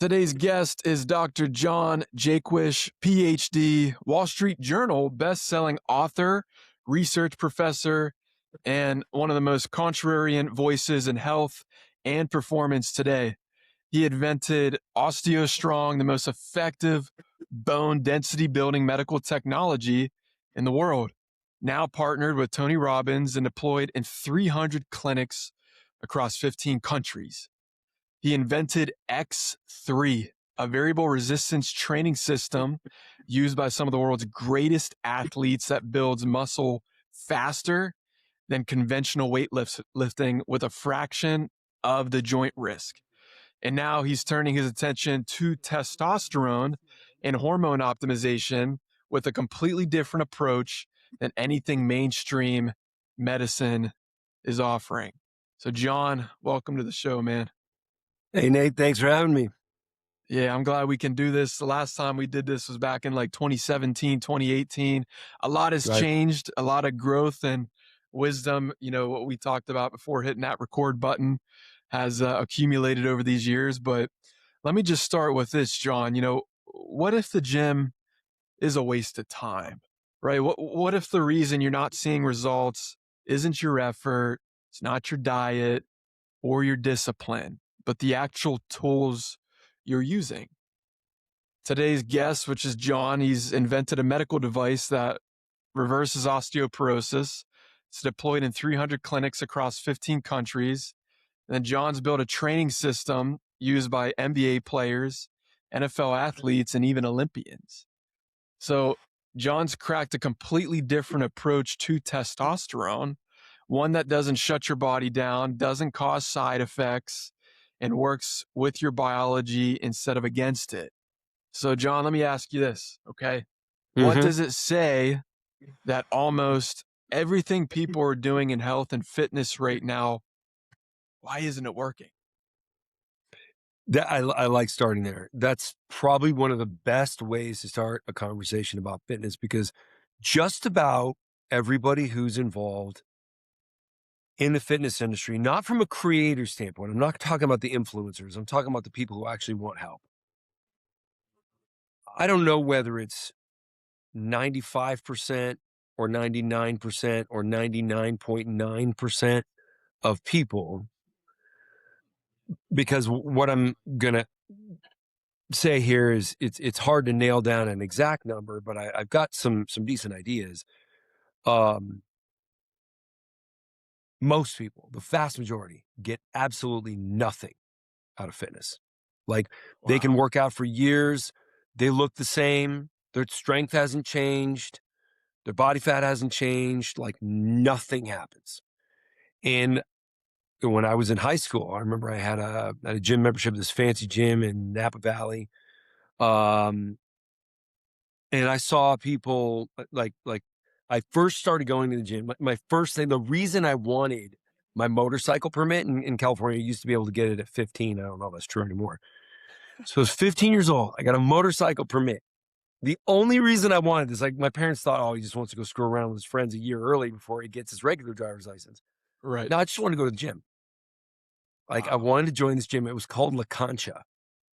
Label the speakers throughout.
Speaker 1: Today's guest is Dr. John Jaquish, PhD, Wall Street Journal bestselling author, research professor, and one of the most contrarian voices in health and performance today. He invented OsteoStrong, the most effective bone density building medical technology in the world. Now partnered with Tony Robbins and deployed in 300 clinics across 15 countries. He invented X3, a variable resistance training system used by some of the world's greatest athletes that builds muscle faster than conventional weightlifting with a fraction of the joint risk. And now he's turning his attention to testosterone and hormone optimization with a completely different approach than anything mainstream medicine is offering. So, John, welcome to the show, man.
Speaker 2: Hey, Nate, thanks for having me.
Speaker 1: Yeah, I'm glad we can do this. The last time we did this was back in like 2017, 2018. A lot has changed, a lot of growth and wisdom. You know, what we talked about before hitting that record button has accumulated over these years. But let me just start with this, John. You know, what if the gym is a waste of time, right? What if the reason you're not seeing results isn't your effort, it's not your diet or your discipline, but the actual tools you're using? Today's guest, which is John, he's invented a medical device that reverses osteoporosis. It's deployed in 300 clinics across 15 countries. And then John's built a training system used by NBA players, NFL athletes, and even Olympians. So John's cracked a completely different approach to testosterone, one that doesn't shut your body down, doesn't cause side effects, and works with your biology instead of against it. So, John, let me ask you this, okay? What does it say that almost everything people are doing in health and fitness right now, why isn't it working?
Speaker 2: I like starting there. That's probably one of the best ways to start a conversation about fitness, because just about everybody who's involved in the fitness industry, not from a creator standpoint, I'm not talking about the influencers, I'm talking about the people who actually want help. I don't know whether it's 95% or 99% or 99.9% of people, because what I'm going to say here is it's hard to nail down an exact number, but I've got some decent ideas. Most people, the vast majority, get absolutely nothing out of fitness. Like, they can work out for years, they look the same, their strength hasn't changed, their body fat hasn't changed, like nothing happens. And when I was in high school, I remember I had a gym membership, this fancy gym in Napa Valley. And I saw people like I first started going to the gym. My first thing, the reason I wanted my motorcycle permit in California, you used to be able to get it at 15. I don't know if that's true anymore. So I was 15 years old. I got a motorcycle permit. The only reason I wanted this, like, my parents thought, oh, he just wants to go screw around with his friends a year early before he gets his regular driver's license.
Speaker 1: Right.
Speaker 2: No, I just wanted to go to the gym. Like, I wanted to join this gym. It was called La Concha.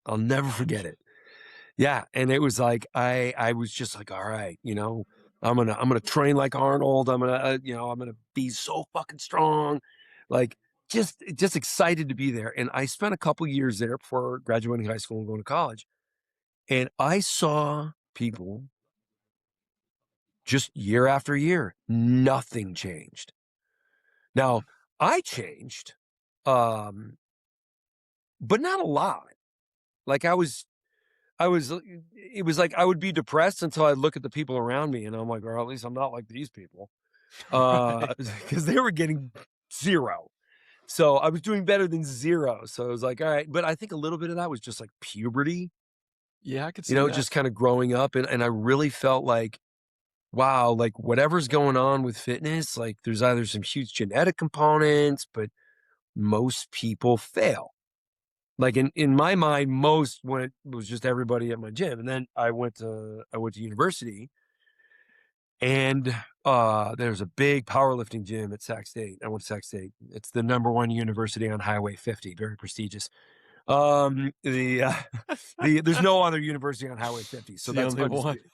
Speaker 2: I'll never forget it. Yeah. And it was like, I was just like, all right, you know, I'm going to train like Arnold. I'm going to, I'm going to be so fucking strong. Like, just excited to be there. And I spent a couple years there before graduating high school and going to college. And I saw people just year after year, nothing changed. Now, I changed, but not a lot. Like, it was like I would be depressed until I look at the people around me and I'm like, or at least I'm not like these people, because they were getting zero. So I was doing better than zero. So I was like, all right. But I think a little bit of that was just like puberty,
Speaker 1: Yeah, I could see that.
Speaker 2: just kind of growing up. And I really felt like, wow, like whatever's going on with fitness, like there's either some huge genetic components, but most people fail. Like, in my mind, most, when it was just everybody at my gym. And then I went to university, and there's a big powerlifting gym at Sac State. I went to Sac State. It's the #1 university on Highway 50, very prestigious. There's no other university on Highway 50, so
Speaker 1: It's the
Speaker 2: that's
Speaker 1: only one.
Speaker 2: undisputed.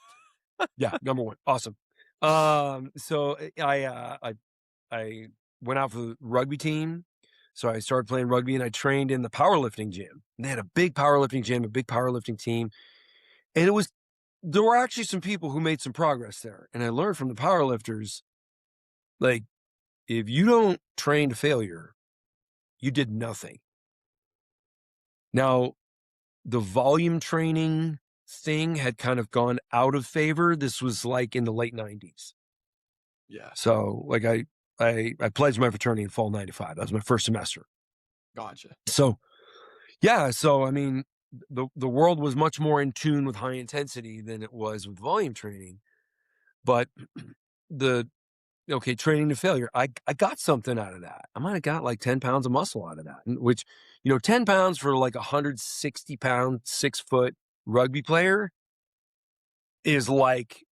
Speaker 2: Yeah, number one. Awesome. So I went out for the rugby team. So I started playing rugby and I trained in the powerlifting gym. And they had a big powerlifting gym, a big powerlifting team. And there were actually some people who made some progress there. And I learned from the powerlifters, like, if you don't train to failure, you did nothing. Now, the volume training thing had kind of gone out of favor. This was like in the late 90s.
Speaker 1: Yeah.
Speaker 2: So like I pledged my fraternity in fall 95. That was my first semester.
Speaker 1: Gotcha.
Speaker 2: So yeah, so I mean, the world was much more in tune with high intensity than it was with volume training. But training to failure, I got something out of that. I might have got like 10 pounds of muscle out of that, which, 10 pounds for like 160-pound, 6-foot rugby player is like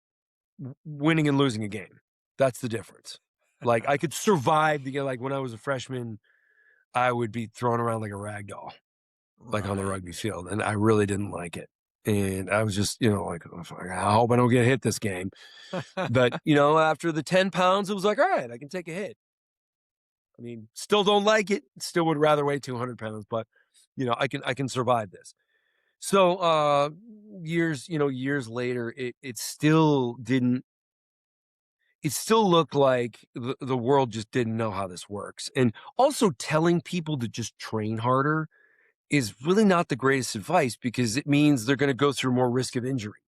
Speaker 2: winning and losing a game. That's the difference. Like I could survive like when I was a freshman, I would be thrown around like a rag doll, like on the rugby field. And I really didn't like it. And I was just, like, I hope I don't get hit this game. But, after the 10 pounds, it was like, all right, I can take a hit. I mean, still don't like it. Still would rather weigh 200 pounds, but, I can survive this. So years later, it still didn't. It still looked like the world just didn't know how this works. And also telling people to just train harder is really not the greatest advice because it means they're going to go through more risk of injury.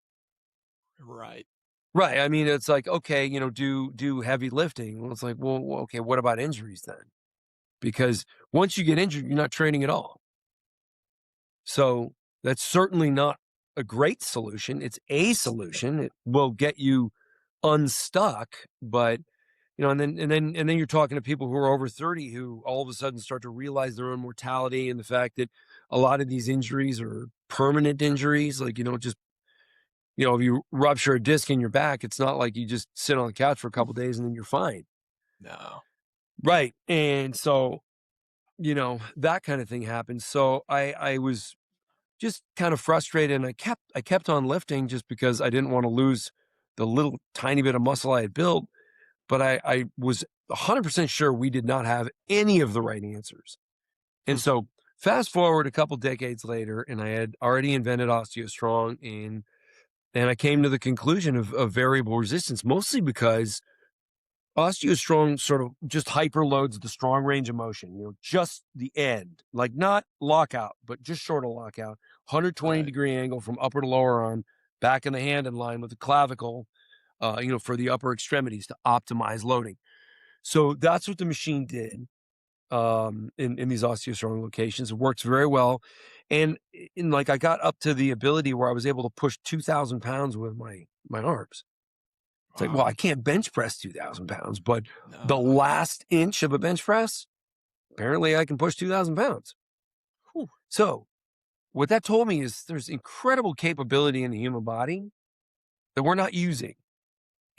Speaker 1: Right.
Speaker 2: Right. I mean, it's like, okay, do heavy lifting. Well, it's like, well, okay, what about injuries then? Because once you get injured, you're not training at all. So that's certainly not a great solution. It's a solution. It will get you unstuck, but and then you're talking to people who are over 30 who all of a sudden start to realize their own mortality and the fact that a lot of these injuries are permanent injuries. Like, just, if you rupture a disc in your back, it's not like you just sit on the couch for a couple of days and then you're fine.
Speaker 1: No.
Speaker 2: Right. And so, that kind of thing happens. So I was just kind of frustrated and I kept on lifting just because I didn't want to lose the little tiny bit of muscle I had built. But I was 100% sure we did not have any of the right answers. And so fast forward a couple decades later, and I had already invented OsteoStrong, and I came to the conclusion of variable resistance, mostly because OsteoStrong sort of just hyperloads the strong range of motion, just the end, like not lockout, but just short of lockout, 120-degree angle from upper to lower arm, back in the hand in line with the clavicle, for the upper extremities to optimize loading. So that's what the machine did in these OsteoStrong locations. It works very well. And I got up to the ability where I was able to push 2,000 pounds with my arms. It's like, well, I can't bench press 2,000 pounds, but the last inch of a bench press, apparently I can push 2,000 pounds. Whew. So what that told me is there's incredible capability in the human body that we're not using.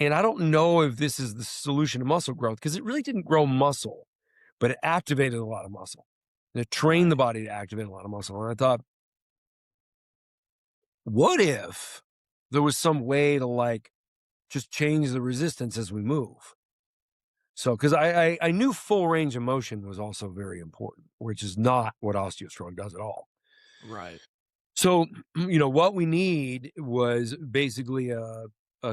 Speaker 2: And I don't know if this is the solution to muscle growth because it really didn't grow muscle, but it activated a lot of muscle. And it trained the body to activate a lot of muscle. And I thought, what if there was some way to just change the resistance as we move? So, because I knew full range of motion was also very important, which is not what OsteoStrong does at all.
Speaker 1: Right.
Speaker 2: So, what we need was basically a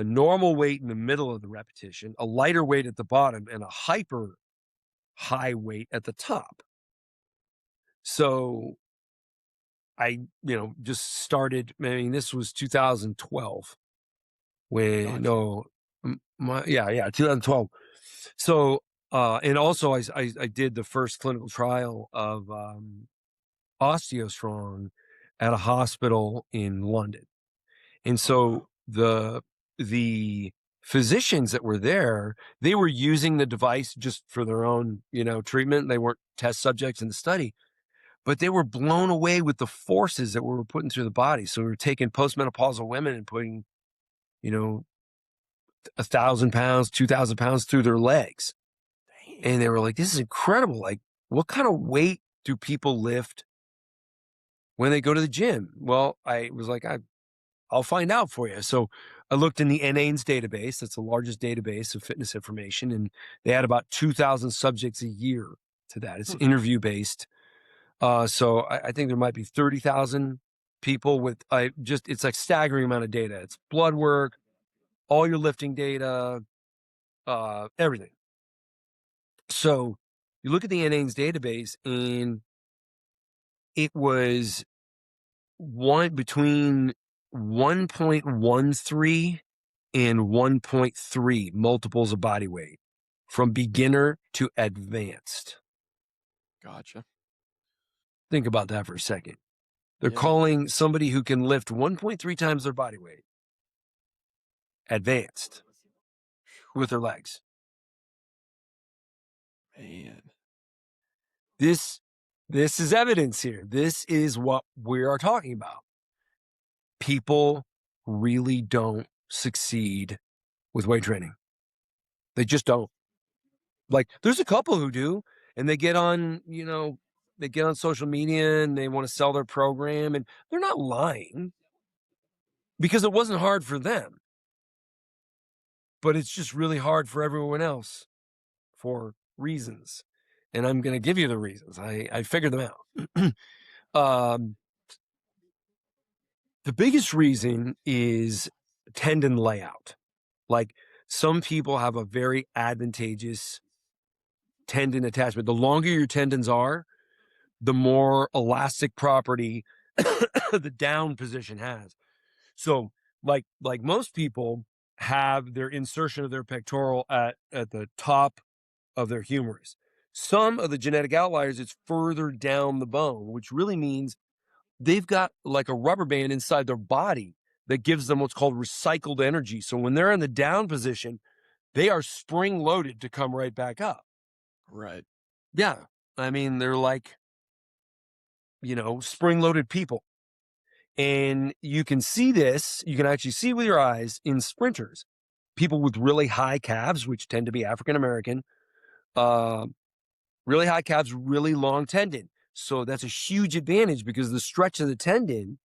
Speaker 2: normal weight in the middle of the repetition, a lighter weight at the bottom, and a hyper high weight at the top. So I, just started, I mean, this was 2012 when, 2012. So, and also I did the first clinical trial of OsteoStrong at a hospital in London. And so the physicians that were there, they were using the device just for their own, treatment. They weren't test subjects in the study, but they were blown away with the forces that we were putting through the body. So we were taking postmenopausal women and putting, 1,000 pounds, 2,000 pounds through their legs. And they were like, this is incredible. Like, what kind of weight do people lift when they go to the gym? Well, I was like, I'll find out for you. So I looked in the NAINS database. That's the largest database of fitness information. And they had about 2,000 subjects a year to that. It's interview based. So I think there might be 30,000 people with it's like staggering amount of data. It's blood work, all your lifting data, everything. So you look at the NAINS database and it was between 1.13 and 1.3 multiples of body weight from beginner to advanced.
Speaker 1: Gotcha.
Speaker 2: Think about that for a second. They're calling somebody who can lift 1.3 times their body weight advanced with their legs.
Speaker 1: Man.
Speaker 2: This is evidence here. This is what we are talking about. People really don't succeed with weight training. They just don't. Like, there's a couple who do, and they get on, they get on social media and they want to sell their program, and they're not lying because it wasn't hard for them. But it's just really hard for everyone else for reasons. And I'm going to give you the reasons. I figured them out. The biggest reason is tendon layout. Like, some people have a very advantageous tendon attachment. The longer your tendons are, the more elastic property the down position has. So like most people have their insertion of their pectoral at the top of their humerus. Some of the genetic outliers, it's further down the bone, which really means they've got like a rubber band inside their body that gives them what's called recycled energy. So when they're in the down position, they are spring loaded to come right back up.
Speaker 1: Right.
Speaker 2: Yeah. I mean, they're like, spring loaded people. And you can see this, you can actually see with your eyes in sprinters, people with really high calves, which tend to be African-American, really high calves, really long tendon. So that's a huge advantage because the stretch of the tendon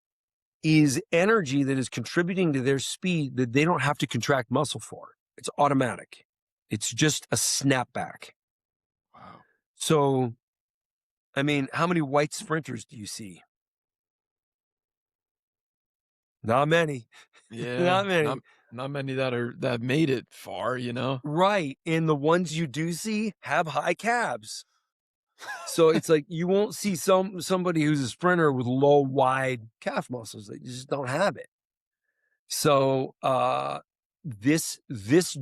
Speaker 2: is energy that is contributing to their speed that they don't have to contract muscle for. It's automatic. It's just a snapback.
Speaker 1: Wow.
Speaker 2: So, I mean, how many white sprinters do you see? Not many.
Speaker 1: Yeah.
Speaker 2: Not many.
Speaker 1: Not many that made it far,
Speaker 2: Right. And the ones you do see have high calves. So it's like you won't see somebody who's a sprinter with low, wide calf muscles. They just don't have it. So this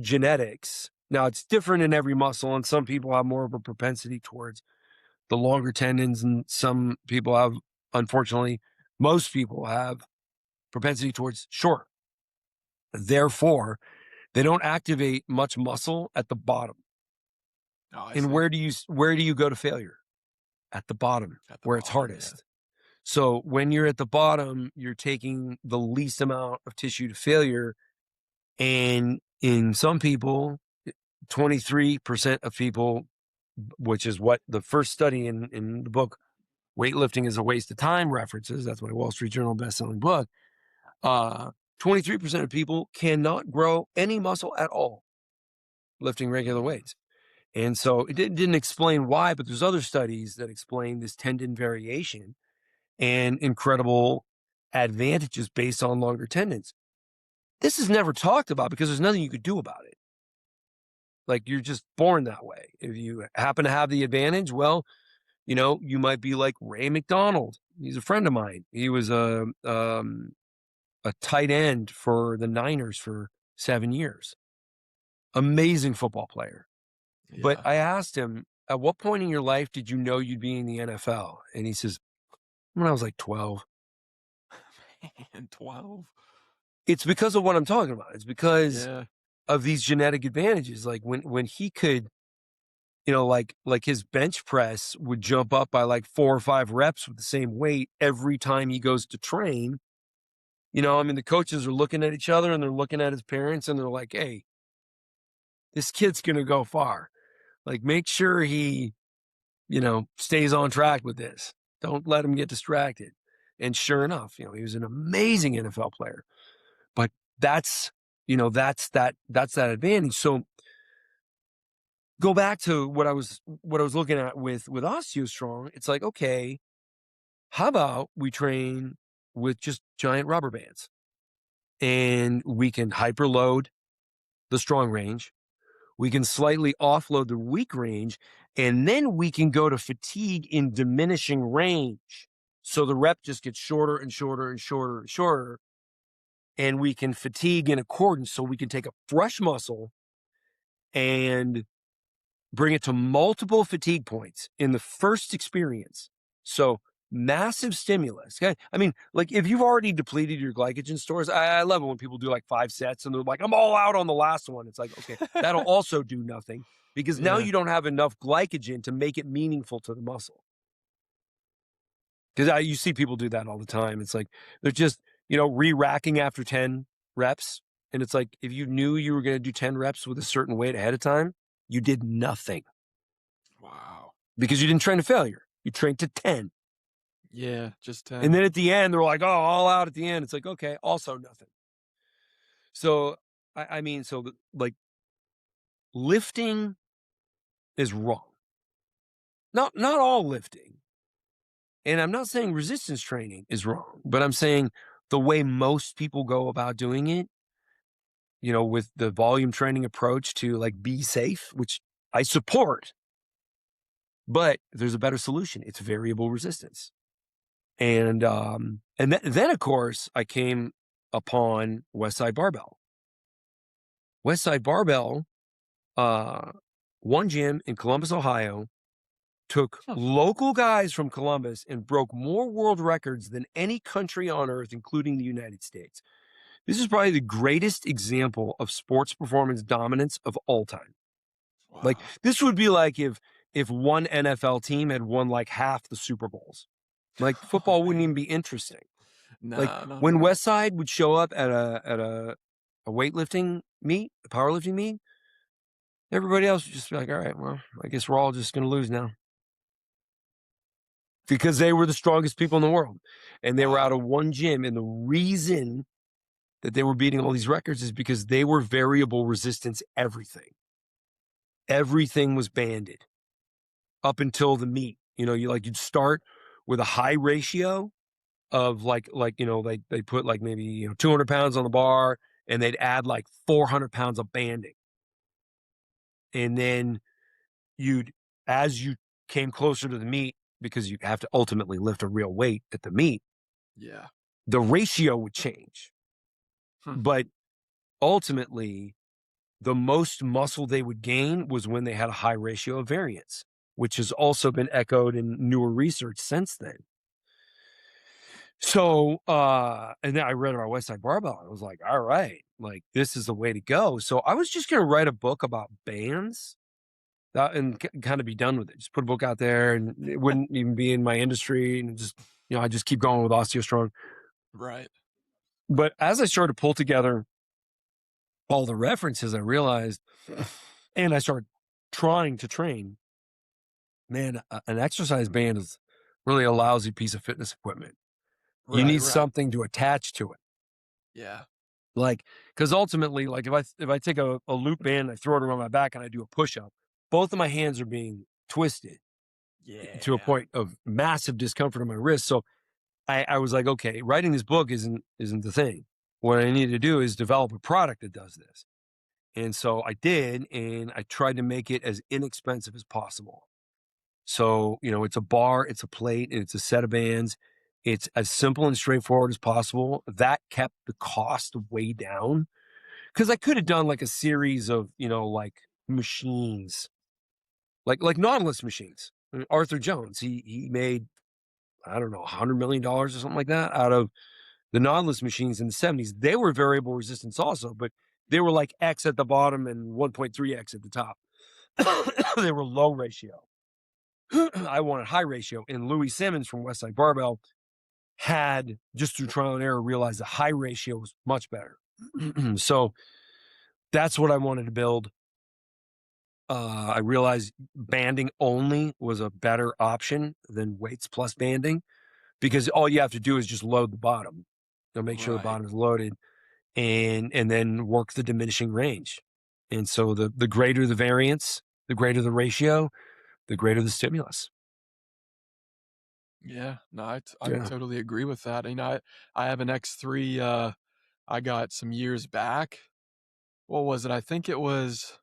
Speaker 2: genetics, now it's different in every muscle, and some people have more of a propensity towards the longer tendons, and some people have, unfortunately, most people have propensity towards short. Therefore, they don't activate much muscle at the bottom.
Speaker 1: Oh, I
Speaker 2: and
Speaker 1: see.
Speaker 2: where do you go to failure? At the bottom, where it's hardest. Yeah. So when you're at the bottom, you're taking the least amount of tissue to failure. And in some people, 23% of people, which is what the first study in the book, Weightlifting is a Waste of Time, references. That's my Wall Street Journal bestselling book. 23% of people cannot grow any muscle at all lifting regular weights. And so it didn't explain why, but there's other studies that explain this tendon variation and incredible advantages based on longer tendons. This is never talked about because there's nothing you could do about it. Like, you're just born that way. If you happen to have the advantage, well, you might be like Ray McDonald. He's a friend of mine. He was a tight end for the Niners for 7 years. Amazing football player. Yeah. But I asked him, at what point in your life did you know you'd be in the NFL? And he says, when I was like 12.
Speaker 1: Man, 12.
Speaker 2: It's because of what I'm talking about. It's because of these genetic advantages. Like when he could, like his bench press would jump up by like 4 or 5 reps with the same weight every time he goes to train. The coaches are looking at each other and they're looking at his parents and they're like, hey, this kid's going to go far. Like, make sure he, stays on track with this. Don't let him get distracted. And sure enough, he was an amazing NFL player. But that's that advantage. So go back to what I was looking at with OsteoStrong. It's like, okay, how about we train with just giant rubber bands, and we can hyperload the strong range. We can slightly offload the weak range, and then we can go to fatigue in diminishing range. So the rep just gets shorter and shorter and shorter and shorter, and we can fatigue in accordance. So we can take a fresh muscle and bring it to multiple fatigue points in the first experience. So massive stimulus. Okay. I mean, like if you've already depleted your glycogen stores, I love it when people do like 5 sets and they're like, I'm all out on the last one. It's like, okay, that'll also do nothing because now you don't have enough glycogen to make it meaningful to the muscle. Because you see people do that all the time. It's like they're just, re-racking after 10 reps. And it's like, if you knew you were going to do 10 reps with a certain weight ahead of time, you did nothing.
Speaker 1: Wow.
Speaker 2: Because you didn't train to failure. You trained to 10.
Speaker 1: Yeah, just 10.
Speaker 2: And then at the end, they're like, oh, all out at the end. It's like, okay, also nothing. So, like lifting is wrong. Not all lifting. And I'm not saying resistance training is wrong, but I'm saying the way most people go about doing it, with the volume training approach to like be safe, which I support, but there's a better solution. It's variable resistance. And then of course I came upon Westside Barbell. Westside Barbell, one gym in Columbus, Ohio, took local guys from Columbus and broke more world records than any country on earth, including the United States. This is probably the greatest example of sports performance dominance of all time. Wow. Like this would be like if one NFL team had won like half the Super Bowls. Like football wouldn't even be interesting. When Westside would show up at a weightlifting meet, a powerlifting meet, everybody else would just be like, all right, well, I guess we're all just going to lose now. Because they were the strongest people in the world. And they were out of one gym. And the reason that they were beating all these records is because they were variable resistance everything. Everything was banded up until the meet. You'd start with a high ratio of they put like maybe 200 pounds on the bar and they'd add like 400 pounds of banding. And then as you came closer to the meet, because you have to ultimately lift a real weight at the meet, the ratio would change. But ultimately, the most muscle they would gain was when they had a high ratio of variance, which has also been echoed in newer research since then. So, and then I read about Westside Barbell. I was like, all right, like this is the way to go. So I was just going to write a book about bands and kind of be done with it. Just put a book out there and it wouldn't even be in my industry. And just, I just keep going with OsteoStrong.
Speaker 1: Right.
Speaker 2: But as I started to pull together all the references, I realized, and I started trying to train, man, an exercise band is really a lousy piece of fitness equipment. You need something to attach to it.
Speaker 1: Yeah.
Speaker 2: Like, because ultimately, like if I take a loop band, I throw it around my back and I do a push-up, both of my hands are being twisted to a point of massive discomfort in my wrist. So I was like, okay, writing this book isn't the thing. What I need to do is develop a product that does this. And so I did, and I tried to make it as inexpensive as possible. So, it's a bar, it's a plate, and it's a set of bands. It's as simple and straightforward as possible. That kept the cost way down. Because I could have done like a series of, like machines, like Nautilus machines. I mean, Arthur Jones, he made, I don't know, $100 million or something like that out of the Nautilus machines in the 70s. They were variable resistance also, but they were like X at the bottom and 1.3X at the top. They were low ratio. I wanted high ratio. And Louis Simmons from Westside Barbell had, just through trial and error, realized the high ratio was much better. So that's what I wanted to build. I realized banding only was a better option than weights plus banding. because all you have to do is just load the bottom. Make sure the
Speaker 1: Right.
Speaker 2: bottom is loaded, and then work the diminishing range. And so the greater the variance, the greater the ratio, the greater the stimulus.
Speaker 1: Yeah. No, I
Speaker 2: Yeah.
Speaker 1: totally agree with that. I have an X3 I got some years back. What was it? I think it was,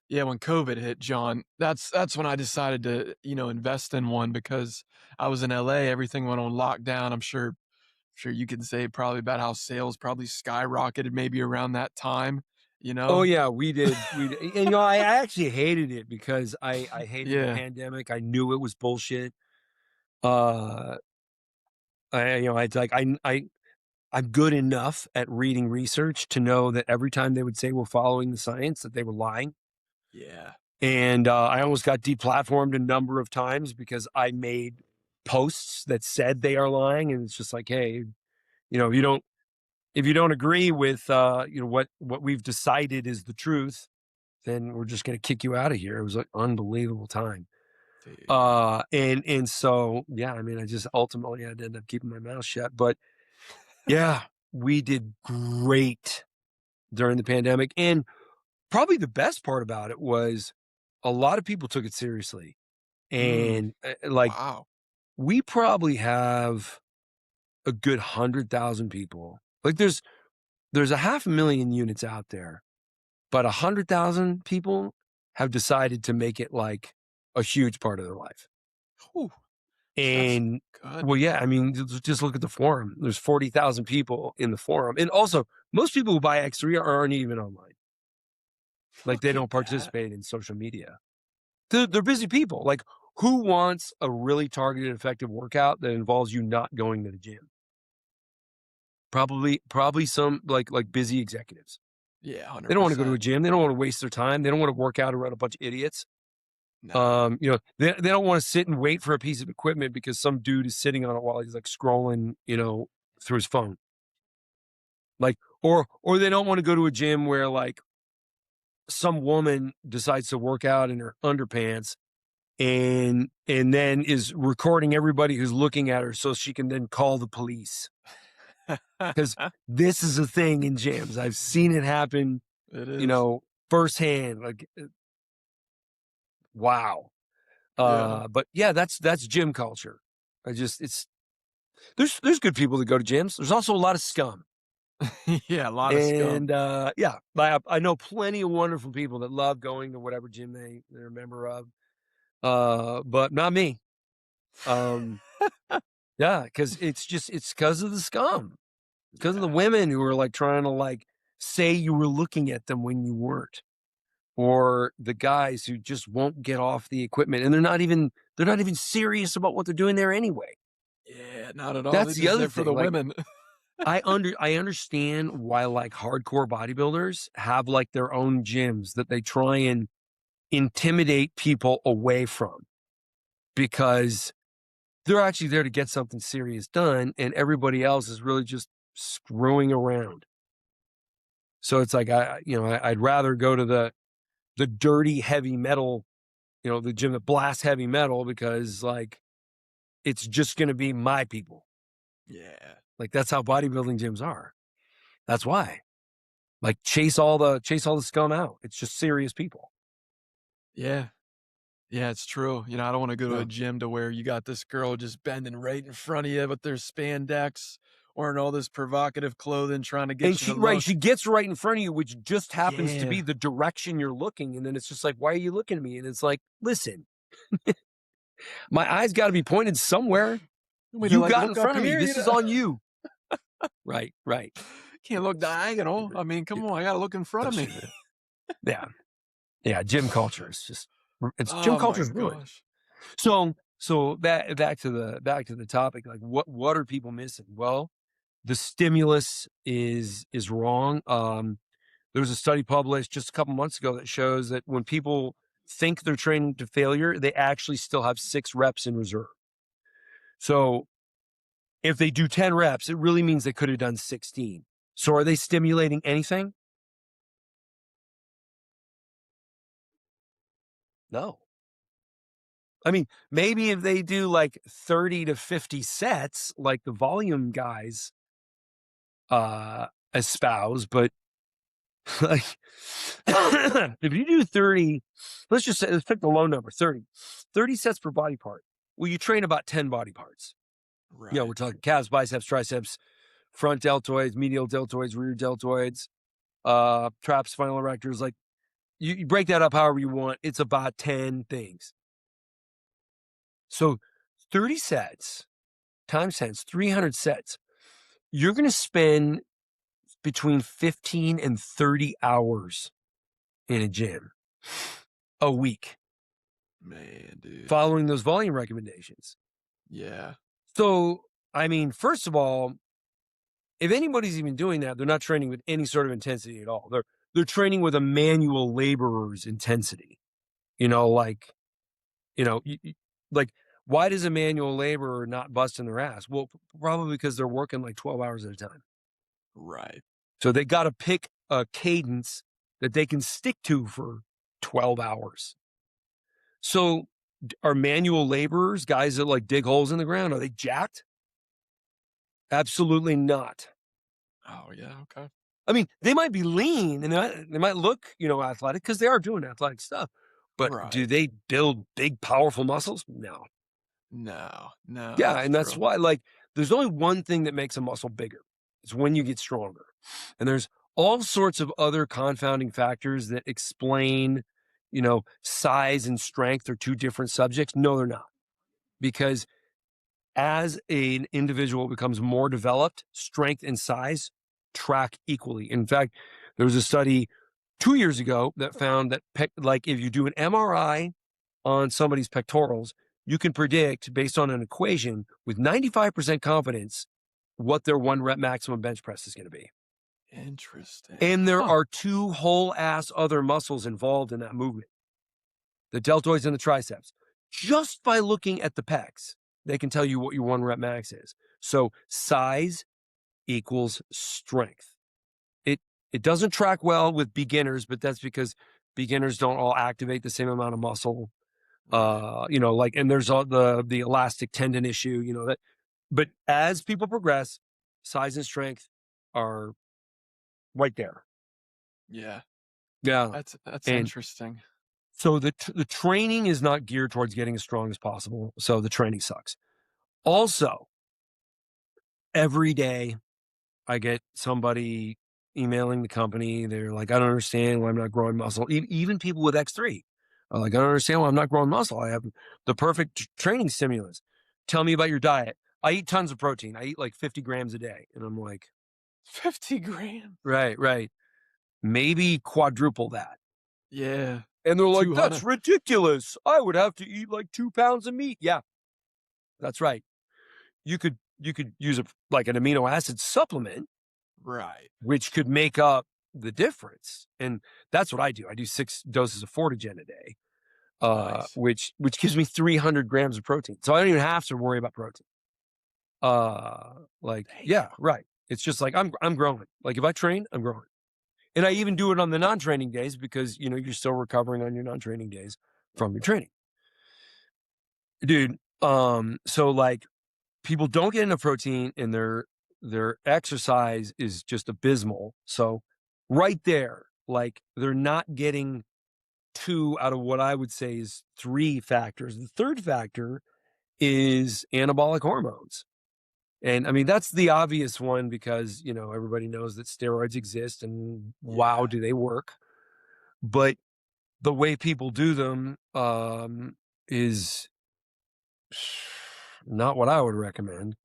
Speaker 1: yeah, when COVID hit, John. That's when I decided to, invest in one because I was in LA, everything went on lockdown. I'm sure you can say probably about how sales probably skyrocketed maybe around that time, you
Speaker 2: Oh
Speaker 1: know?
Speaker 2: yeah, we did. And I actually hated it because I hated the
Speaker 1: Yeah.
Speaker 2: pandemic. I knew it was bullshit. Uh, I'm good enough at reading research to know that every time they would say we're following the science, that they were lying.
Speaker 1: Yeah.
Speaker 2: And I almost got deplatformed a number of times because I made posts that said they are lying, and it's just like, hey, if you don't agree with what we've decided is the truth, then we're just going to kick you out of here. It was an unbelievable time.
Speaker 1: Dude.
Speaker 2: And so, yeah, I mean, I just ultimately had to end up keeping my mouth shut. But yeah, we did great during the pandemic. And probably the best part about it was a lot of people took it seriously.
Speaker 1: Mm,
Speaker 2: And like,
Speaker 1: wow.
Speaker 2: we probably have a good 100,000 people. Like there's a 500,000 units out there, but 100,000 people have decided to make it like a huge part of their life.
Speaker 1: Whew, that's
Speaker 2: And
Speaker 1: good.
Speaker 2: well, yeah, I mean, just look at the forum. There's 40,000 people in the forum. And also, most people who buy X3 aren't even online. Like they
Speaker 1: Look at
Speaker 2: don't
Speaker 1: that.
Speaker 2: participate in social media. They're busy people. Like who wants a really targeted, effective workout that involves you not going to the gym? Probably some like busy executives.
Speaker 1: Yeah,
Speaker 2: They don't want to go to
Speaker 1: 100%.
Speaker 2: a gym. They don't want to waste their time. They don't want to work out around a bunch of idiots.
Speaker 1: No.
Speaker 2: They don't want to sit and wait for a piece of equipment because some dude is sitting on it while he's like scrolling, through his phone. Like, or they don't want to go to a gym where like some woman decides to work out in her underpants and then is recording everybody who's looking at her so she can then call the police. Because this is a thing in gyms. I've seen it happen,
Speaker 1: It is.
Speaker 2: firsthand. Like, wow.
Speaker 1: Yeah.
Speaker 2: But yeah, that's gym culture. There's good people that go to gyms. There's also a lot of scum.
Speaker 1: Yeah, a lot of scum.
Speaker 2: And yeah, I know plenty of wonderful people that love going to whatever gym they're a member of. But not me. Um, yeah, because it's because of the scum. Because of the
Speaker 1: Yeah.
Speaker 2: women who are like trying to like say you were looking at them when you weren't. Or the guys who just won't get off the equipment and they're not even serious about what they're doing there anyway.
Speaker 1: Yeah, not at all. They're
Speaker 2: That's the
Speaker 1: just
Speaker 2: other
Speaker 1: there for
Speaker 2: thing.
Speaker 1: the
Speaker 2: Like
Speaker 1: women.
Speaker 2: I understand why like hardcore bodybuilders have like their own gyms that they try and intimidate people away from because they're actually there to get something serious done and everybody else is really just screwing around. So it's like I'd rather go to the dirty heavy metal, the gym that blasts heavy metal because like it's just going to be my people.
Speaker 1: Yeah.
Speaker 2: Like that's how bodybuilding gyms are. That's why. Like chase all the scum out. It's just serious people.
Speaker 1: Yeah. Yeah, it's true. I don't wanna go to
Speaker 2: Yeah.
Speaker 1: a gym to where you got this girl just bending right in front of you with their spandex, wearing all this provocative clothing, trying to
Speaker 2: And
Speaker 1: get you to
Speaker 2: she
Speaker 1: look.
Speaker 2: gets right in front of you, which just happens to be
Speaker 1: Yeah.
Speaker 2: the direction you're looking. And then it's just like, why are you looking at me? And it's like, listen, my eyes got to be pointed somewhere.
Speaker 1: You want me to,
Speaker 2: You
Speaker 1: like,
Speaker 2: got in
Speaker 1: look up
Speaker 2: front of me.
Speaker 1: here,
Speaker 2: This is on you. Right, right.
Speaker 1: Can't look diagonal. I mean, come on, I gotta look in front
Speaker 2: So
Speaker 1: of me.
Speaker 2: stupid. Yeah. Yeah. Gym culture is just, gym
Speaker 1: Oh
Speaker 2: culture
Speaker 1: my
Speaker 2: is ruined.
Speaker 1: gosh.
Speaker 2: So back to the topic, like what are people missing? Well, the stimulus is wrong. There was a study published just a couple months ago that shows that when people think they're training to failure, they actually still have 6 reps in reserve. So if they do 10 reps, it really means they could have done 16. So are they stimulating anything? No. I mean, maybe if they do like 30 to 50 sets, like the volume guys espouse, but like if you do 30, let's just say, let's pick the low number, 30 sets per body part. Well, you train about 10 body parts.
Speaker 1: Right.
Speaker 2: You know, we're talking calves, biceps, triceps, front deltoids, medial deltoids, rear deltoids, traps, spinal erectors. Like you break that up however you want. It's about 10 things. So 30 sets times 10, 300 sets. You're going to spend between 15 and 30 hours in a gym a week.
Speaker 1: Man, dude.
Speaker 2: Following those volume recommendations.
Speaker 1: Yeah.
Speaker 2: So, I mean, first of all, if anybody's even doing that, they're not training with any sort of intensity at all. They're training with a manual laborer's intensity. You know, like, you know, like why does a manual laborer not bust in their ass? Well, probably because they're working like 12 hours at a time.
Speaker 1: Right.
Speaker 2: So they got to pick a cadence that they can stick to for 12 hours. So are manual laborers, guys that like dig holes in the ground, are they jacked? Absolutely not.
Speaker 1: Oh, yeah. Okay.
Speaker 2: I mean, they might be lean and they might look, you know, athletic because they are doing athletic stuff. But do
Speaker 1: Right.
Speaker 2: they build big, powerful muscles? No.
Speaker 1: No.
Speaker 2: Yeah.
Speaker 1: That's
Speaker 2: And that's
Speaker 1: true.
Speaker 2: why, like, there's only one thing that makes a muscle bigger. It's when you get stronger. And there's all sorts of other confounding factors that explain, you know, size and strength are two different subjects. No, they're not. Because as an individual becomes more developed, strength and size track equally. In fact, there was a study 2 years ago that found that like if you do an MRI on somebody's pectorals, you can predict based on an equation with 95% confidence what their 1 rep maximum bench press is going to be.
Speaker 1: Interesting.
Speaker 2: And there
Speaker 1: Huh.
Speaker 2: are 2 whole ass other muscles involved in that movement. The deltoids and the triceps. Just by looking at the pecs, they can tell you what your 1 rep max is. So size equals strength. It doesn't track well with beginners, but that's because beginners don't all activate the same amount of muscle.
Speaker 1: Right.
Speaker 2: You know, like, and there's all the elastic tendon issue, you know, that, but as people progress, size and strength are right there.
Speaker 1: Yeah.
Speaker 2: Yeah.
Speaker 1: That's
Speaker 2: And
Speaker 1: interesting.
Speaker 2: so the training is not geared towards getting as strong as possible. So the training sucks. Also, every day I get somebody emailing the company. They're like, I don't understand why I'm not growing muscle. Even people with X3 are like, I don't understand why I'm not growing muscle. I have the perfect training stimulus. Tell me about your diet. I eat tons of protein. I eat like 50 grams a day. And I'm like,
Speaker 1: 50 grams.
Speaker 2: right. Maybe quadruple that.
Speaker 1: Yeah.
Speaker 2: And they're like, that's
Speaker 1: 200.
Speaker 2: ridiculous. I would have to eat like 2 pounds of meat. Yeah, that's right. You could use like an amino acid supplement,
Speaker 1: Right.
Speaker 2: which could make up the difference. And that's what I do. I do 6 doses of Fortigen a day,
Speaker 1: Nice.
Speaker 2: which gives me 300 grams of protein. So I don't even have to worry about protein. Like,
Speaker 1: Damn.
Speaker 2: yeah, right. It's just like I'm growing. Like if I train, I'm growing. And I even do it on the non-training days because, you know, you're still recovering on your non-training days from your training. Dude, so like people don't get enough protein and their exercise is just abysmal. So right there, like they're not getting 2 out of what I would say is 3 factors. The third factor is anabolic hormones. And I mean, that's the obvious one because, you know, everybody knows that steroids exist and wow,
Speaker 1: Yeah.
Speaker 2: do they work. But the way people do them is not what I would recommend.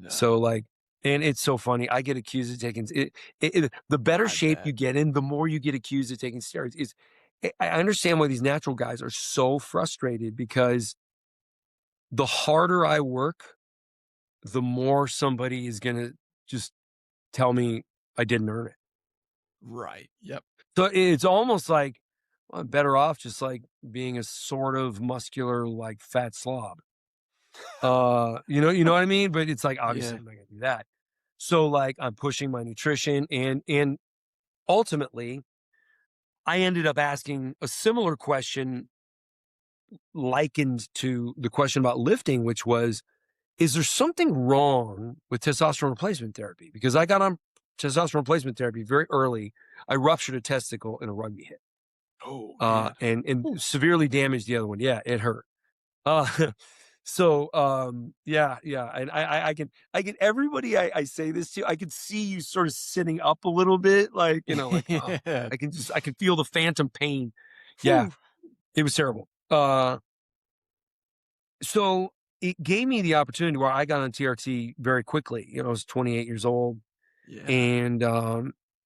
Speaker 2: So
Speaker 1: No.
Speaker 2: like, and it's so funny. I get accused of taking the better
Speaker 1: I
Speaker 2: shape you
Speaker 1: bet.
Speaker 2: get in, the more you get accused of taking steroids. I understand why these natural guys are so frustrated because the harder I work, the more somebody is gonna just tell me I didn't earn it.
Speaker 1: Right. Yep.
Speaker 2: So it's almost like well, I'm better off just like being a sort of muscular, like fat slob. You know what I mean? But it's like obviously
Speaker 1: Yeah.
Speaker 2: I'm not gonna do that. So like I'm pushing my nutrition and ultimately I ended up asking a similar question likened to the question about lifting, which was, is there something wrong with testosterone replacement therapy? Because I got on testosterone replacement therapy very early. I ruptured a testicle in a rugby hit.
Speaker 1: Oh, man.
Speaker 2: And
Speaker 1: Ooh.
Speaker 2: severely damaged the other one. Yeah, it hurt. Uh, so, yeah. And I can everybody I say this to, I can see you sort of sitting up a little bit, like, like, oh,
Speaker 1: Yeah.
Speaker 2: I can feel the phantom pain. Yeah,
Speaker 1: Whew.
Speaker 2: it was terrible. So it gave me the opportunity where I got on TRT very quickly. I was 28 years old,
Speaker 1: Yeah.
Speaker 2: and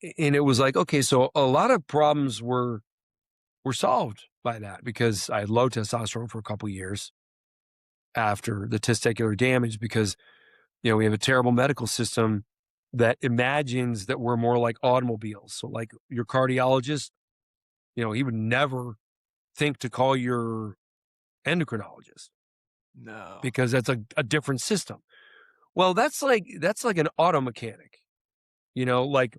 Speaker 2: it was like, okay, so a lot of problems were solved by that because I had low testosterone for a couple years after the testicular damage because, we have a terrible medical system that imagines that we're more like automobiles. So like your cardiologist, he would never think to call your endocrinologist
Speaker 1: No.
Speaker 2: because that's a different system. Well, that's like an auto mechanic, like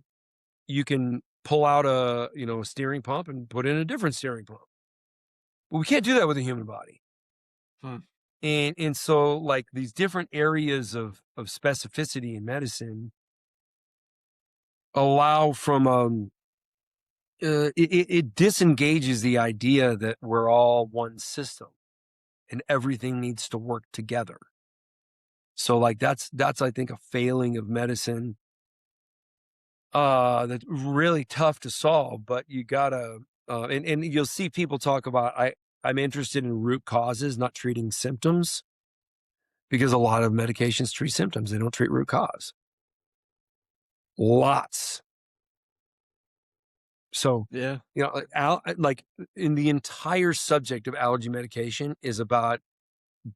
Speaker 2: you can pull out a steering pump and put in a different steering pump. But we can't do that with the human body.
Speaker 1: Hmm.
Speaker 2: And so like these different areas of specificity in medicine allow from it disengages the idea that we're all one system and everything needs to work together. So like that's I think a failing of medicine that's really tough to solve, but you gotta and you'll see people talk about I'm interested in root causes, not treating symptoms, because a lot of medications treat symptoms. They don't treat root cause. Lots. So,
Speaker 1: Yeah.
Speaker 2: like in the entire subject of allergy medication is about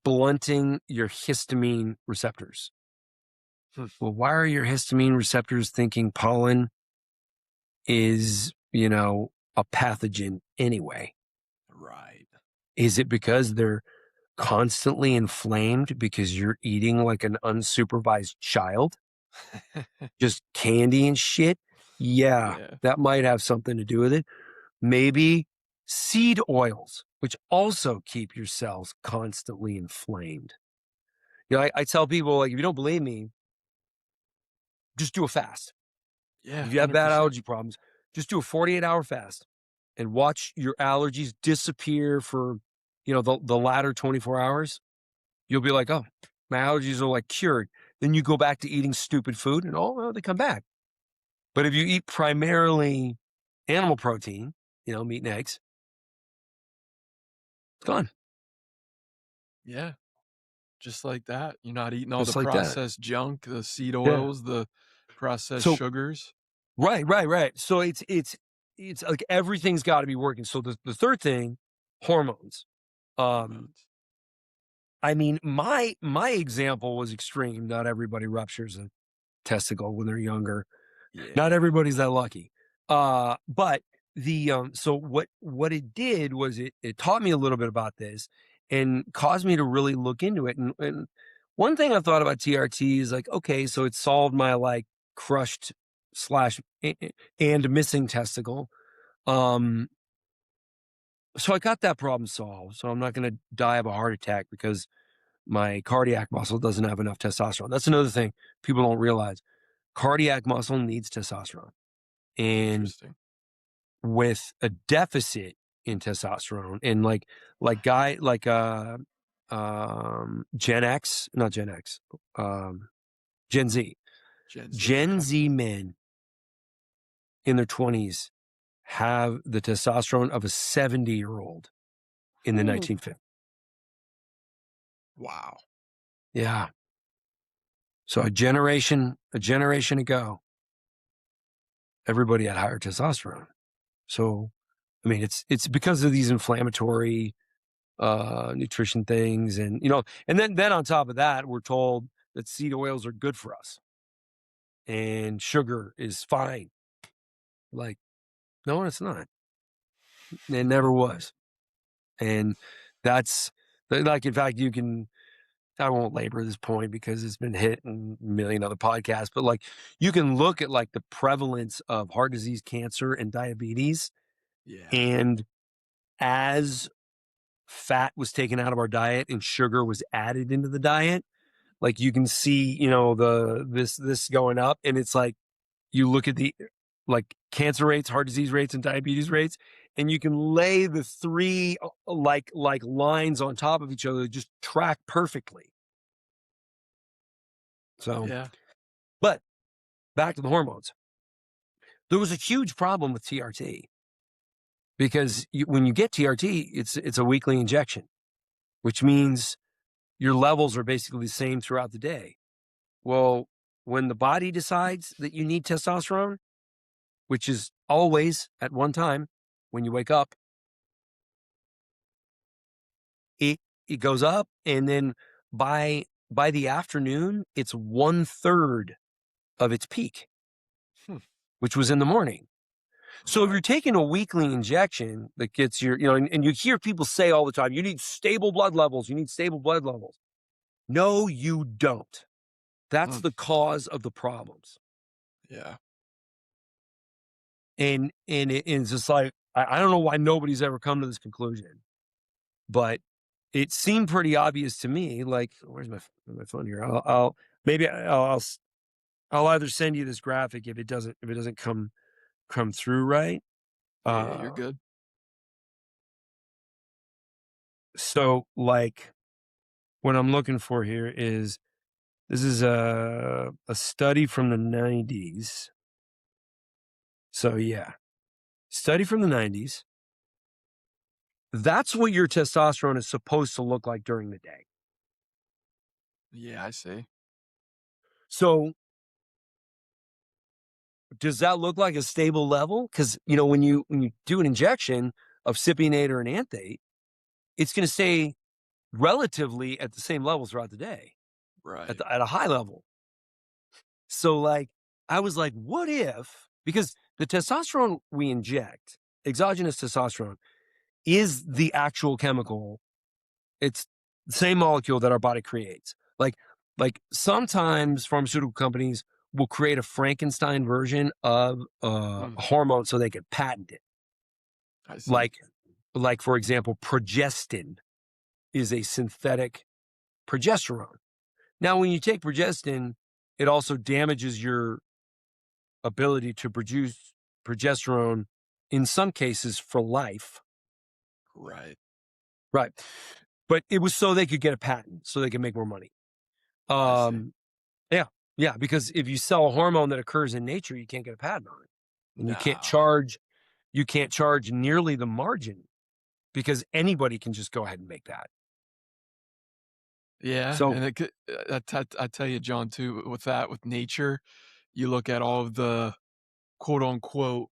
Speaker 2: blunting your histamine receptors.
Speaker 1: Hmm.
Speaker 2: Well, why are your histamine receptors thinking pollen is, a pathogen anyway?
Speaker 1: Right.
Speaker 2: Is it because they're constantly inflamed because you're eating like an unsupervised child? Just candy and shit? Yeah,
Speaker 1: Yeah.
Speaker 2: that might have something to do with it. Maybe seed oils, which also keep your cells constantly inflamed. I tell people, like, if you don't believe me, just do a fast.
Speaker 1: Yeah.
Speaker 2: If you have bad
Speaker 1: 100%.
Speaker 2: allergy problems, just do a 48-hour fast and watch your allergies disappear for, the latter 24 hours. You'll be like, oh, my allergies are like cured. Then you go back to eating stupid food and well, they come back. But if you eat primarily animal protein, meat and eggs, it's gone.
Speaker 1: Yeah. Just like that. You're not eating all the
Speaker 2: Just like that.
Speaker 1: processed junk, the seed
Speaker 2: Yeah.
Speaker 1: oils, the processed
Speaker 2: So
Speaker 1: sugars.
Speaker 2: right. So it's like everything's got to be working. So the third thing, hormones.
Speaker 1: Hormones.
Speaker 2: I mean, my example was extreme. Not everybody ruptures a testicle when they're younger. Not
Speaker 1: Yeah.
Speaker 2: everybody's that lucky. But the so what it did was it taught me a little bit about this and caused me to really look into it. And one thing I thought about TRT is like, okay, so it solved my like crushed slash and missing testicle. Um, so I got that problem solved. So I'm not going to die of a heart attack because my cardiac muscle doesn't have enough testosterone. That's another thing people don't realize. Cardiac muscle needs testosterone. And
Speaker 1: Interesting.
Speaker 2: with a deficit in testosterone and Gen X, not Gen X, Gen Z.
Speaker 1: Gen Z.
Speaker 2: Gen
Speaker 1: Okay.
Speaker 2: Z men in their 20s have the testosterone of a 70-year-old in the
Speaker 1: Whew.
Speaker 2: 1950s.
Speaker 1: Wow.
Speaker 2: Yeah. So a generation ago, everybody had higher testosterone. So, I mean, it's because of these inflammatory nutrition things, and and then on top of that, we're told that seed oils are good for us, and sugar is fine. Like, no, it's not. It never was, and that's like, in fact, you can. I won't labor this point because it's been hit in a million other podcasts, but like you can look at like the prevalence of heart disease, cancer, and diabetes,
Speaker 1: Yeah.
Speaker 2: and as fat was taken out of our diet and sugar was added into the diet. Like you can see, you know, this going up, and it's like you look at the like cancer rates, heart disease rates, and diabetes rates, and you can lay the three like lines on top of each other that just track perfectly. So,
Speaker 1: Yeah.
Speaker 2: but back to the hormones. There was a huge problem with TRT because when you get TRT, it's a weekly injection, which means your levels are basically the same throughout the day. Well, when the body decides that you need testosterone, which is always at one time when you wake up, it goes up, and then by the afternoon, it's 1/3 of its peak,
Speaker 1: Hmm.
Speaker 2: which was in the morning. So if
Speaker 1: Right.
Speaker 2: you're taking a weekly injection that gets your, you know, and you hear people say all the time, you need stable blood levels, you need stable blood levels. No, you don't. That's
Speaker 1: Mm.
Speaker 2: the cause of the problems.
Speaker 1: Yeah.
Speaker 2: And it's just like, I don't know why nobody's ever come to this conclusion, but it seemed pretty obvious to me. Like, where's my phone here? I'll maybe I'll either send you this graphic if it doesn't come through right.
Speaker 1: Yeah, you're good.
Speaker 2: So like what I'm looking for here is this is a study from the 90s. So yeah, study from the 90s. That's what your testosterone is supposed to look like during the day.
Speaker 1: Yeah, I see.
Speaker 2: So does that look like a stable level? Because you know when you do an injection of cypionate or an anthate, it's going to stay relatively at the same level throughout the day
Speaker 1: Right.
Speaker 2: at a high level. So like I was like, what if, because the testosterone we inject, exogenous testosterone, is the actual chemical. It's the same molecule that our body creates. Like sometimes pharmaceutical companies will create a Frankenstein version of a
Speaker 1: Mm.
Speaker 2: hormone so they can patent it.
Speaker 1: I see.
Speaker 2: Like for example, progestin is a synthetic progesterone. Now, when you take progestin, it also damages your ability to produce progesterone in some cases for life.
Speaker 1: Right.
Speaker 2: Right. But it was so they could get a patent, so they can make more money.
Speaker 1: I see.
Speaker 2: Yeah. Yeah. Because if you sell a hormone that occurs in nature, you can't get a patent on it. And
Speaker 1: No.
Speaker 2: you can't charge nearly the margin because anybody can just go ahead and make that.
Speaker 1: Yeah,
Speaker 2: So
Speaker 1: and it could I tell you, John, too, with that, with nature, you look at all of the quote unquote,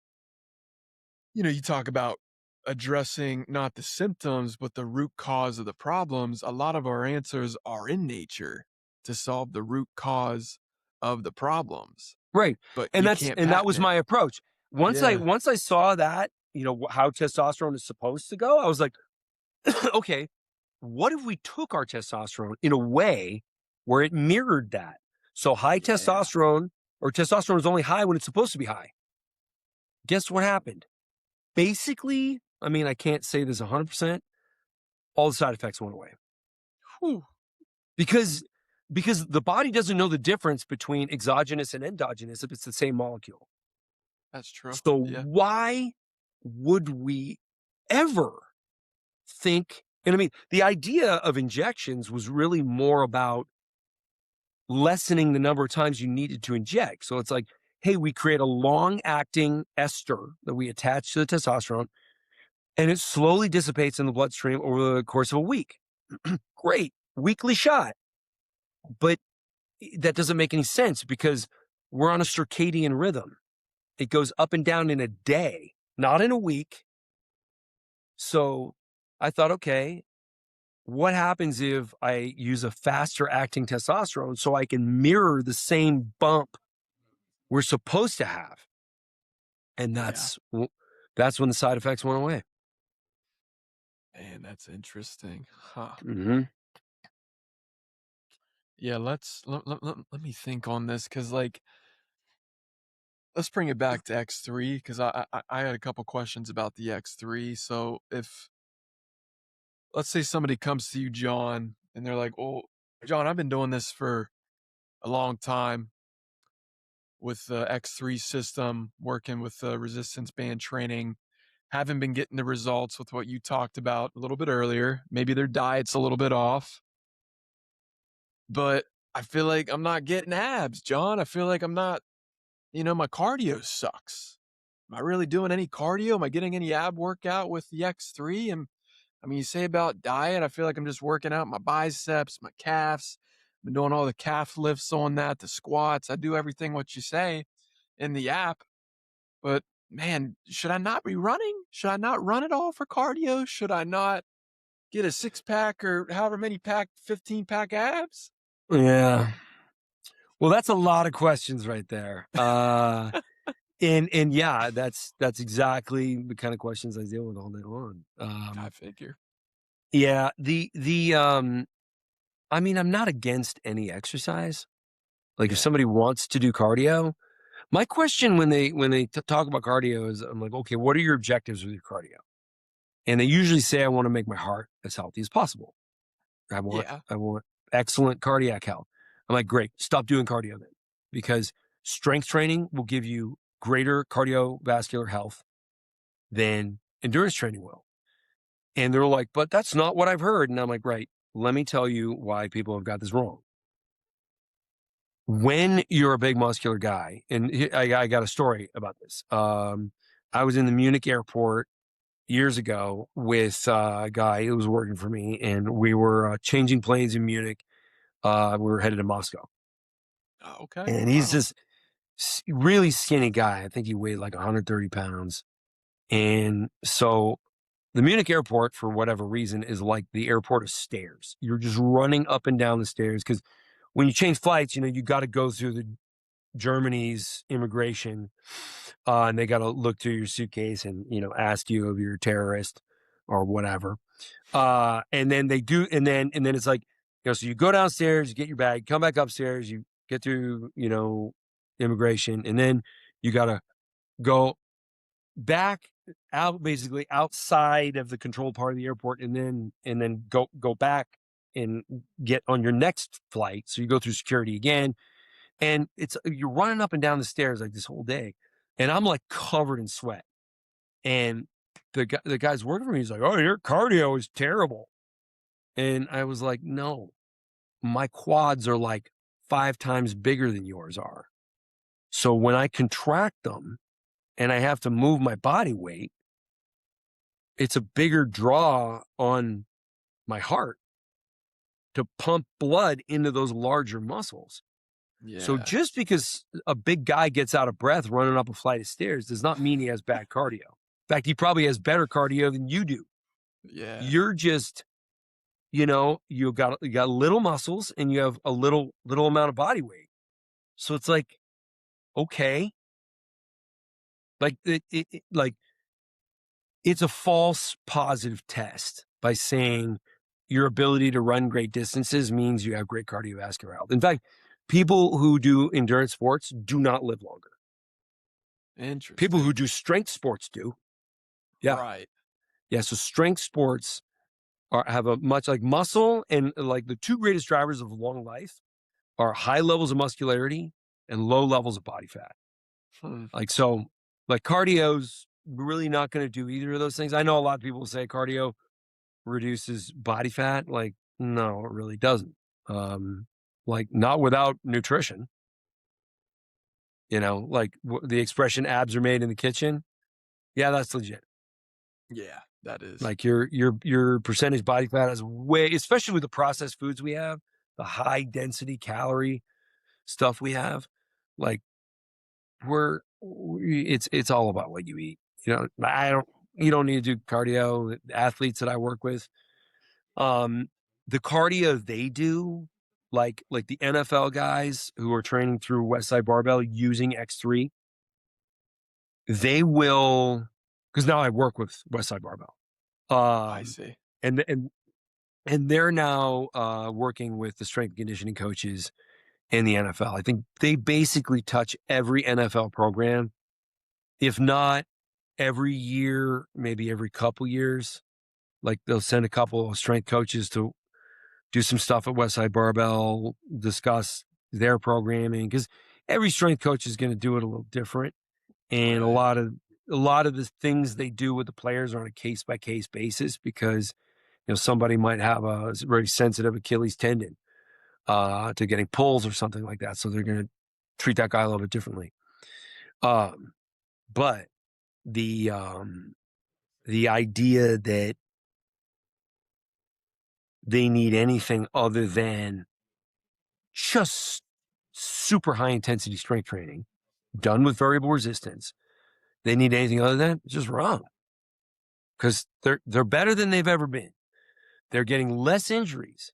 Speaker 1: you talk about addressing not the symptoms, but the root cause of the problems. A lot of our answers are in nature to solve the root cause of the problems,
Speaker 2: right.
Speaker 1: but
Speaker 2: And
Speaker 1: you can't
Speaker 2: that
Speaker 1: patent
Speaker 2: was
Speaker 1: it.
Speaker 2: my approach.
Speaker 1: Yeah,
Speaker 2: Once I saw that, you know, how testosterone is supposed to go, I was like, okay, what if we took our testosterone in a way where it mirrored that? So high
Speaker 1: yeah,
Speaker 2: testosterone or testosterone is only high when it's supposed to be high. Guess what happened? Basically, I mean, I can't say this 100%, all the side effects went away.
Speaker 1: whew,
Speaker 2: Because the body doesn't know the difference between exogenous and endogenous if it's the same molecule.
Speaker 1: that's true.
Speaker 2: So
Speaker 1: Yeah,
Speaker 2: why would we ever think, and I mean, the idea of injections was really more about lessening the number of times you needed to inject. So it's like, hey, we create a long-acting ester that we attach to the testosterone, and it slowly dissipates in the bloodstream over the course of a week. Great, weekly shot. But that doesn't make any sense because we're on a circadian rhythm. It goes up and down in a day, not in a week. So I thought, okay, what happens if I use a faster acting testosterone so I can mirror the same bump we're supposed to have? And
Speaker 1: yeah.
Speaker 2: that's when the side effects went away.
Speaker 1: Man, that's interesting. Huh.
Speaker 2: Hmm.
Speaker 1: Yeah, let me think on this because, like, let's bring it back to X3 because I had a couple questions about the X3. So if let's say somebody comes to you, John, and they're like, "Oh, John, I've been doing this for a long time with the X3 system, working with the resistance band training, haven't been getting the results with what you talked about a little bit earlier. Maybe their diet's a little bit off, but I feel like I'm not getting abs, John. I feel like I'm not, my cardio sucks. Am I really doing any cardio? Am I getting any ab workout with the X3? And I mean, you say about diet, I feel like I'm just working out my biceps, my calves. I've been doing all the calf lifts on that, the squats. I do everything what you say in the app. But man, should I not be running? Should I not run at all for cardio? Should I not get a 6-pack or however many pack, 15-pack abs?
Speaker 2: Yeah. Well, that's a lot of questions right there. And yeah, that's exactly the kind of questions I deal with all day long.
Speaker 1: I figure.
Speaker 2: Yeah, I mean, I'm not against any exercise. Like if somebody wants to do cardio, my question when they talk about cardio is, I'm like, okay, what are your objectives with your cardio? And they usually say, I want to make my heart as healthy as possible. I want excellent cardiac health. I'm like, great, stop doing cardio then, because strength training will give you greater cardiovascular health than endurance training will. And they're like, but that's not what I've heard. And I'm like, right, let me tell you why people have got this wrong. When you're a big muscular guy, and I got a story about this. I was in the Munich airport years ago with a guy who was working for me, and we were changing planes in Munich. We were headed to Moscow.
Speaker 1: Oh, okay.
Speaker 2: And he's this really skinny guy. I think he weighed like 130 pounds. And so the Munich airport, for whatever reason, is like the airport of stairs. You're just running up and down the stairs because when you change flights, you got to go through the Germany's immigration, and they got to look through your suitcase and, ask you if you're a terrorist or whatever. And then they do, and then it's like, so you go downstairs, you get your bag, come back upstairs, you get through, immigration, and then you got to go back out, basically outside of the controlled part of the airport, and then go back and get on your next flight. So you go through security again, and you're running up and down the stairs like this whole day, and I'm like covered in sweat. And the guy's working for me, he's like, "Oh, your cardio is terrible." And I was like, "No, my quads are like 5 times bigger than yours are. So when I contract them and I have to move my body weight, it's a bigger draw on my heart to pump blood into those larger muscles."
Speaker 1: Yeah.
Speaker 2: So just because a big guy gets out of breath running up a flight of stairs does not mean he has bad cardio. In fact, he probably has better cardio than you do.
Speaker 1: Yeah.
Speaker 2: You're just, you got little muscles and you have a little amount of body weight. So it's like, okay, like it's a false positive test by saying your ability to run great distances means you have great cardiovascular health. In fact, people who do endurance sports do not live longer.
Speaker 1: Interesting.
Speaker 2: People who do strength sports do. Yeah.
Speaker 1: Right.
Speaker 2: Yeah. So strength sports have a much like muscle, and like the two greatest drivers of long life are high levels of muscularity and low levels of body fat. Like cardio's really not going to do either of those things. I know a lot of people say cardio reduces body fat. Like, no, it really doesn't. Like not without nutrition. Like the expression "abs are made in the kitchen." Yeah, that's legit.
Speaker 1: Yeah, that is.
Speaker 2: Like your percentage body fat is way, especially with the processed foods we have, the high density calorie stuff we have. Like it's all about what you eat. You don't need to do cardio. The athletes that I work with, the cardio they do, like the NFL guys who are training through Westside Barbell using X3, they will, because now I work with Westside Barbell.
Speaker 1: I see.
Speaker 2: And they're now working with the strength and conditioning coaches in the NFL. I think they basically touch every NFL program, if not every year, maybe every couple years. Like they'll send a couple of strength coaches to do some stuff at Westside Barbell, discuss their programming, because every strength coach is going to do it a little different. And a lot of the things they do with the players are on a case by case basis, because somebody might have a very sensitive Achilles tendon to getting pulls or something like that, so they're going to treat that guy a little bit differently. But the idea that they need anything other than just super high intensity strength training done with variable resistance, they need anything other than that, it's just wrong. Because they're better than they've ever been. They're getting less injuries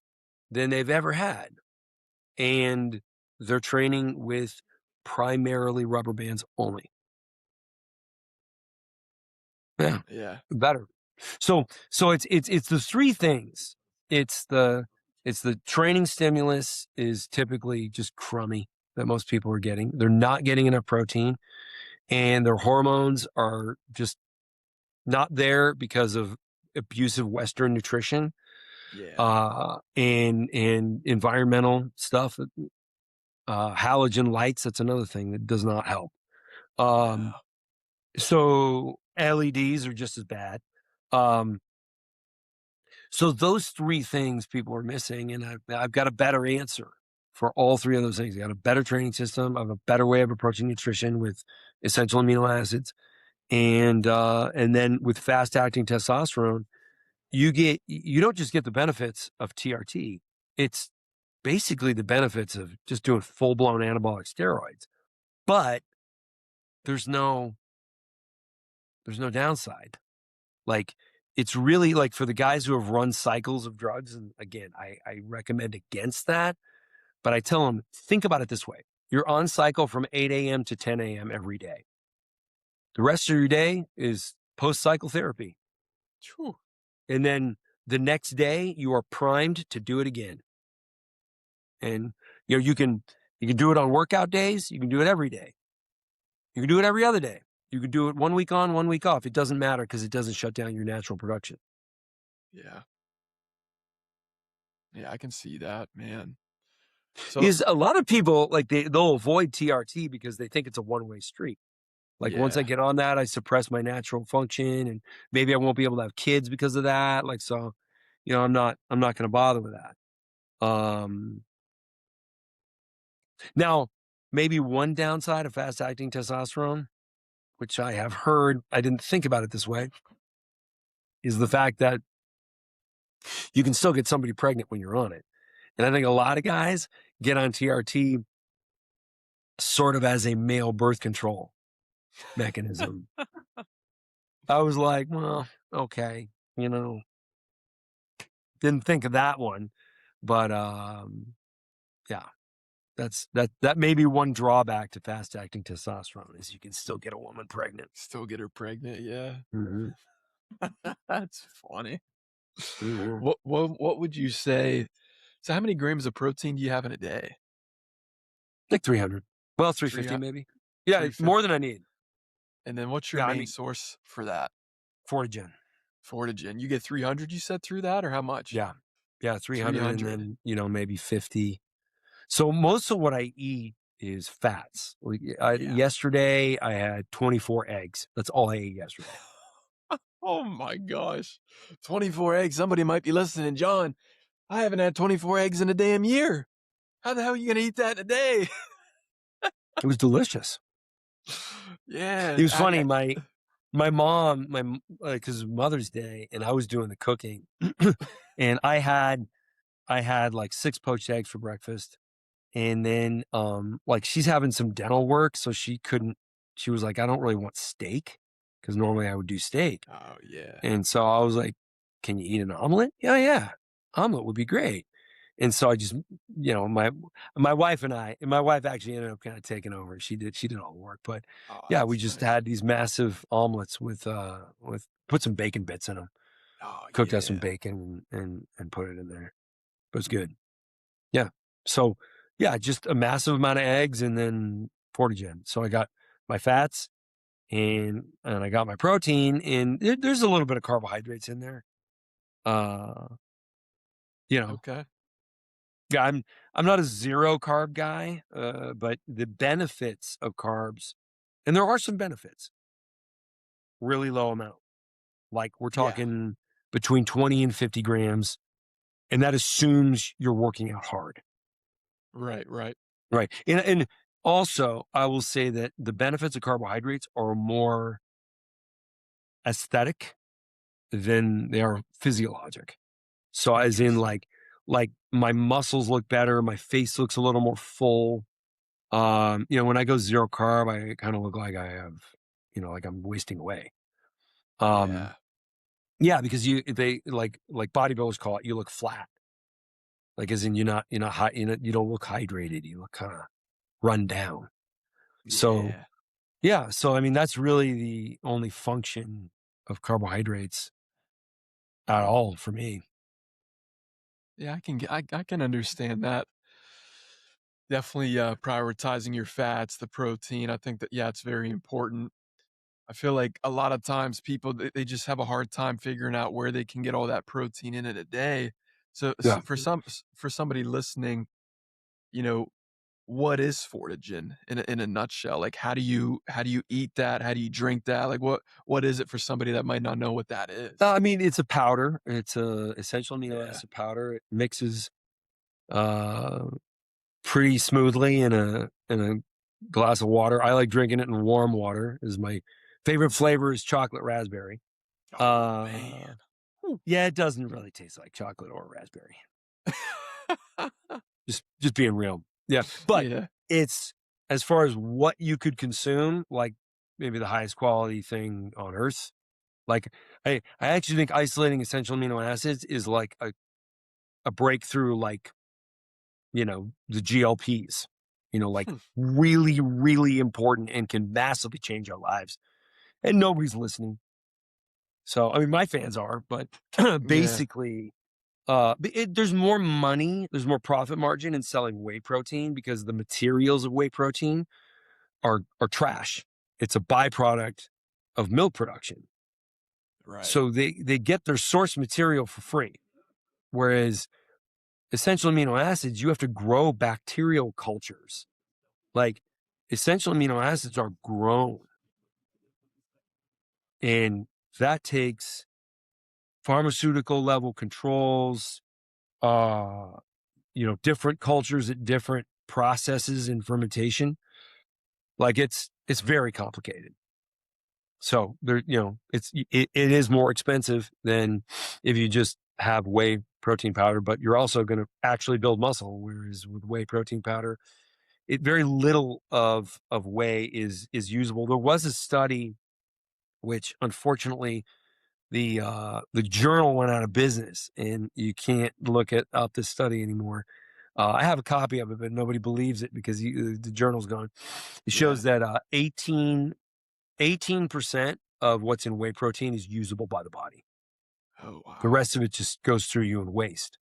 Speaker 2: than they've ever had. And they're training with primarily rubber bands only. Yeah. Better. So it's the three things. It's the training stimulus is typically just crummy that most people are getting. They're not getting enough protein, and their hormones are just not there because of abusive Western nutrition. And environmental stuff. Halogen lights, that's another thing that does not help. So LEDs are just as bad. So those three things people are missing, and I've got a better answer for all three of those things. I got a better training system. I have a better way of approaching nutrition with essential amino acids, and then with fast acting testosterone, you don't just get the benefits of TRT. It's basically the benefits of just doing full blown anabolic steroids, but there's no downside. Like, it's really like for the guys who have run cycles of drugs. And again, I recommend against that, but I tell them, think about it this way. You're on cycle from 8 a.m. to 10 a.m. every day. The rest of your day is post-cycle therapy.
Speaker 1: True.
Speaker 2: And then the next day you are primed to do it again. And you can do it on workout days. You can do it every day. You can do it every other day. You can do it 1 week on, 1 week off. It doesn't matter because it doesn't shut down your natural production.
Speaker 1: Yeah, I can see that, man.
Speaker 2: So is a lot of people like they'll avoid TRT because they think it's a one-way street. Like once I get on that, I suppress my natural function, and maybe I won't be able to have kids because of that. Like, so, I'm not going to bother with that. Now, maybe one downside of fast acting testosterone, which I have heard, I didn't think about it this way, is the fact that you can still get somebody pregnant when you're on it. And I think a lot of guys get on TRT sort of as a male birth control mechanism. I was like, well, okay, didn't think of that one, but yeah, that may be one drawback to fast acting testosterone is you can still get a woman pregnant.
Speaker 1: Still get her pregnant, yeah.
Speaker 2: Mm-hmm.
Speaker 1: That's funny.
Speaker 2: Mm-hmm.
Speaker 1: What would you say? So how many grams of protein do you have in a day?
Speaker 2: Like 300. Well, 350 maybe. Yeah, 350. More than I need.
Speaker 1: And then what's your main source for that?
Speaker 2: Fortigen.
Speaker 1: You get 300, you said, through that, or how much?
Speaker 2: Yeah, 300, and then maybe 50. So most of what I eat is fats. Yesterday I had 24 eggs. That's all I ate yesterday.
Speaker 1: Oh my gosh, 24 eggs. Somebody might be listening. John, I haven't had 24 eggs in a damn year. How the hell are you going to eat that in a day?
Speaker 2: It was delicious.
Speaker 1: Yeah.
Speaker 2: It was funny. My mom, because Mother's Day, and I was doing the cooking, and I had like 6 poached eggs for breakfast. And then, like, she's having some dental work, so she was like, I don't really want steak, because normally I would do steak.
Speaker 1: Oh, yeah.
Speaker 2: And so I was like, can you eat an omelet? Yeah. Omelet would be great. And so I just, my wife actually ended up kind of taking over. She did all the work, but we just had these massive omelets with put some bacon bits in them, cooked out some bacon and put it in there. It was good. Yeah. So just a massive amount of eggs and then Fortigen. So I got my fats and I got my protein, and there's a little bit of carbohydrates in there. Uh, you know,
Speaker 1: Okay.
Speaker 2: yeah, I'm not a zero carb guy, but the benefits of carbs, and there are some benefits, really low amount. Like we're
Speaker 1: Yeah.
Speaker 2: talking between 20 and 50 grams, and that assumes you're working out hard.
Speaker 1: Right. Right.
Speaker 2: Right. And also, I will say that the benefits of carbohydrates are more aesthetic than they are physiologic. So as in
Speaker 1: Interesting.
Speaker 2: like my muscles look better, my face looks a little more full. When I go zero carb, I kind of look like I have, like I'm wasting away. Um,
Speaker 1: Yeah.
Speaker 2: yeah, because they like bodybuilders call it, you look flat. Like as in you're not high, you don't look hydrated, you look kind of run down. So
Speaker 1: Yeah.
Speaker 2: yeah, so I mean that's really the only function of carbohydrates at all for me.
Speaker 1: Yeah. I can understand that. Definitely prioritizing your fats, the protein. I think that, yeah, it's very important. I feel like a lot of times people, they just have a hard time figuring out where they can get all that protein in a day. So
Speaker 2: Yeah.
Speaker 1: for somebody listening, you know, what is Fortigen in a nutshell? Like, how do you eat that? How do you drink that? Like, what is it for somebody that might not know what that is?
Speaker 2: I mean, it's a powder. It's a essential amino
Speaker 1: Yeah.
Speaker 2: acid powder. It mixes uh, pretty smoothly in a glass of water. I like drinking it in warm water. Is my favorite flavor is chocolate raspberry.
Speaker 1: Oh
Speaker 2: Uh,
Speaker 1: man. Whew.
Speaker 2: yeah, it doesn't really taste like chocolate or raspberry. Just being real. Yeah, but
Speaker 1: Yeah.
Speaker 2: it's as far as what you could consume, like maybe the highest quality thing on earth. Like I actually think isolating essential amino acids is like a breakthrough, like the GLPs. Like
Speaker 1: Hmm.
Speaker 2: really, really important and can massively change our lives. And nobody's listening. So I mean, my fans are, but
Speaker 1: Yeah.
Speaker 2: basically, there's more money, there's more profit margin in selling whey protein because the materials of whey protein are trash. It's a byproduct of milk production.
Speaker 1: Right.
Speaker 2: So they get their source material for free. Whereas essential amino acids, you have to grow bacterial cultures. Like essential amino acids are grown, and that takes pharmaceutical level controls, uh, different cultures at different processes in fermentation. Like it's very complicated. So there, it is more expensive than if you just have whey protein powder, but you're also going to actually build muscle. Whereas with whey protein powder, it very little of whey is usable. There was a study which unfortunately the journal went out of business, and you can't look at up this study anymore. I have a copy of it, but nobody believes it because the journal's gone. It
Speaker 1: Yeah.
Speaker 2: shows that 18% of what's in whey protein is usable by the body.
Speaker 1: Oh
Speaker 2: The
Speaker 1: wow.
Speaker 2: rest of it just goes through you and waste.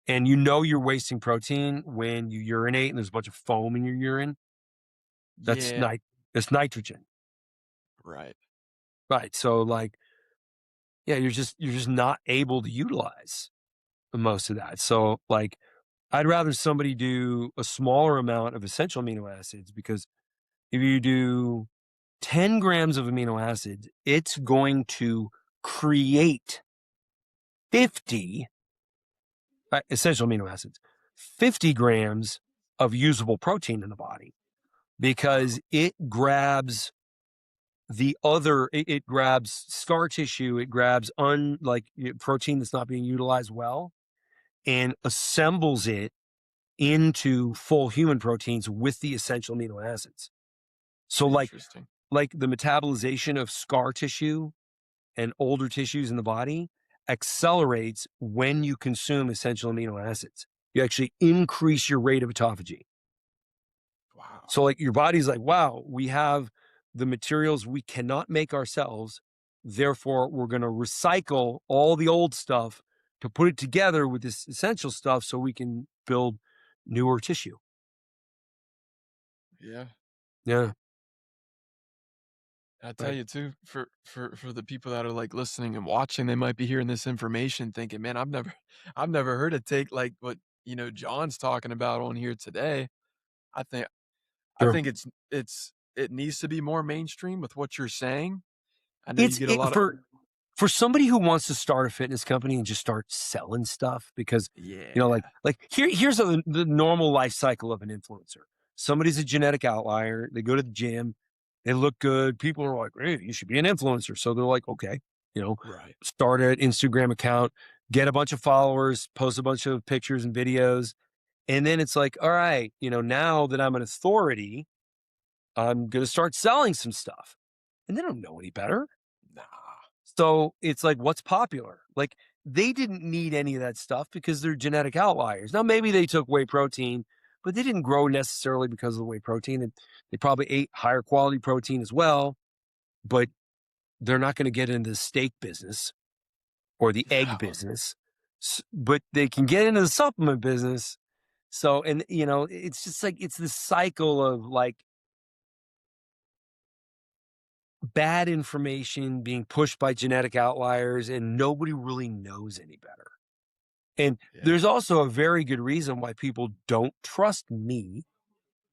Speaker 2: And you're wasting protein when you urinate and there's a bunch of foam in your urine. That's
Speaker 1: Yeah.
Speaker 2: that's nitrogen.
Speaker 1: Right.
Speaker 2: Right. So like, yeah, you're just not able to utilize most of that. So like I'd rather somebody do a smaller amount of essential amino acids because if you do 10 grams of amino acids, it's going to create 50 essential amino acids, 50 grams of usable protein in the body
Speaker 1: Wow.
Speaker 2: because it grabs it grabs scar tissue, it grabs protein that's not being utilized well and assembles it into full human proteins with the essential amino acids. So
Speaker 1: Interesting.
Speaker 2: like the metabolization of scar tissue and older tissues in the body accelerates when you consume essential amino acids. You actually increase your rate of autophagy.
Speaker 1: Wow.
Speaker 2: So like your body's like, wow, we have the materials we cannot make ourselves. Therefore, we're going to recycle all the old stuff to put it together with this essential stuff so we can build newer tissue.
Speaker 1: Yeah.
Speaker 2: Yeah.
Speaker 1: I tell
Speaker 2: right?
Speaker 1: you too, for the people that are like listening and watching, they might be hearing this information thinking, man, I've never heard it take like what, John's talking about on here today. I think I
Speaker 2: Sure.
Speaker 1: think it needs to be more mainstream with what you're saying. I know you
Speaker 2: It's
Speaker 1: get a
Speaker 2: it
Speaker 1: lot of
Speaker 2: for somebody who wants to start a fitness company and just start selling stuff because,
Speaker 1: yeah,
Speaker 2: here's the normal life cycle of an influencer. Somebody's a genetic outlier. They go to the gym, they look good. People are like, hey, you should be an influencer. So they're like, okay,
Speaker 1: right.
Speaker 2: start an Instagram account, get a bunch of followers, post a bunch of pictures and videos. And then it's like, all right, now that I'm an authority, I'm going to start selling some stuff. And they don't know any better.
Speaker 1: Nah.
Speaker 2: So it's like, what's popular? Like, they didn't need any of that stuff because they're genetic outliers. Now, maybe they took whey protein, but they didn't grow necessarily because of the whey protein. And they probably ate higher quality protein as well, but they're not going to get into the steak business or the egg
Speaker 1: No.
Speaker 2: business, but they can get into the supplement business. So, and it's just like, it's this cycle of like bad information being pushed by genetic outliers, and nobody really knows any better. And
Speaker 1: Yeah.
Speaker 2: there's also a very good reason why people don't trust me,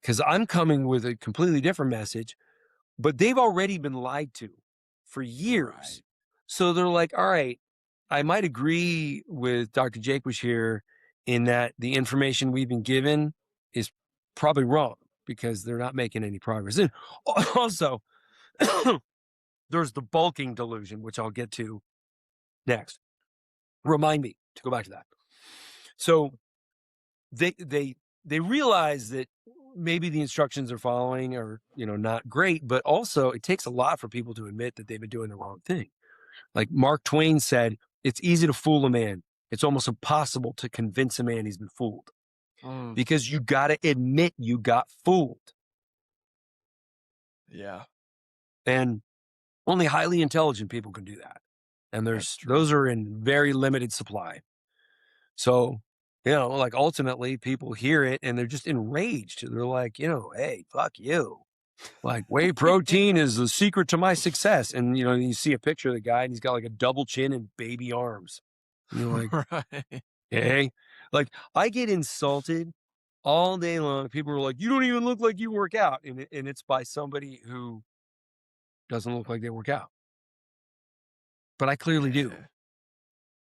Speaker 2: because I'm coming with a completely different message, but they've already been lied to for years.
Speaker 1: Right.
Speaker 2: So they're like, all right, I might agree with Dr. Jaquish here in that the information we've been given is probably wrong because they're not making any progress. And also, there's the bulking delusion, which I'll get to next. Remind me to go back to that. So they realize that maybe the instructions they're following are not great, but also it takes a lot for people to admit that they've been doing the wrong thing. Like Mark Twain said, it's easy to fool a man. It's almost impossible to convince a man he's been fooled
Speaker 1: Mm,
Speaker 2: because you got to admit you got fooled.
Speaker 1: yeah,
Speaker 2: And only highly intelligent people can do that. And
Speaker 1: that's true.
Speaker 2: those are in very limited supply. So, like ultimately people hear it and they're just enraged. They're like, hey, fuck you. Like whey protein is the secret to my success. And, you see a picture of the guy and he's got like a double chin and baby arms. And you're like,
Speaker 1: Right.
Speaker 2: hey, like I get insulted all day long. People are like, you don't even look like you work out. And it's by somebody who doesn't look like they work out. But I clearly do.
Speaker 1: Yeah.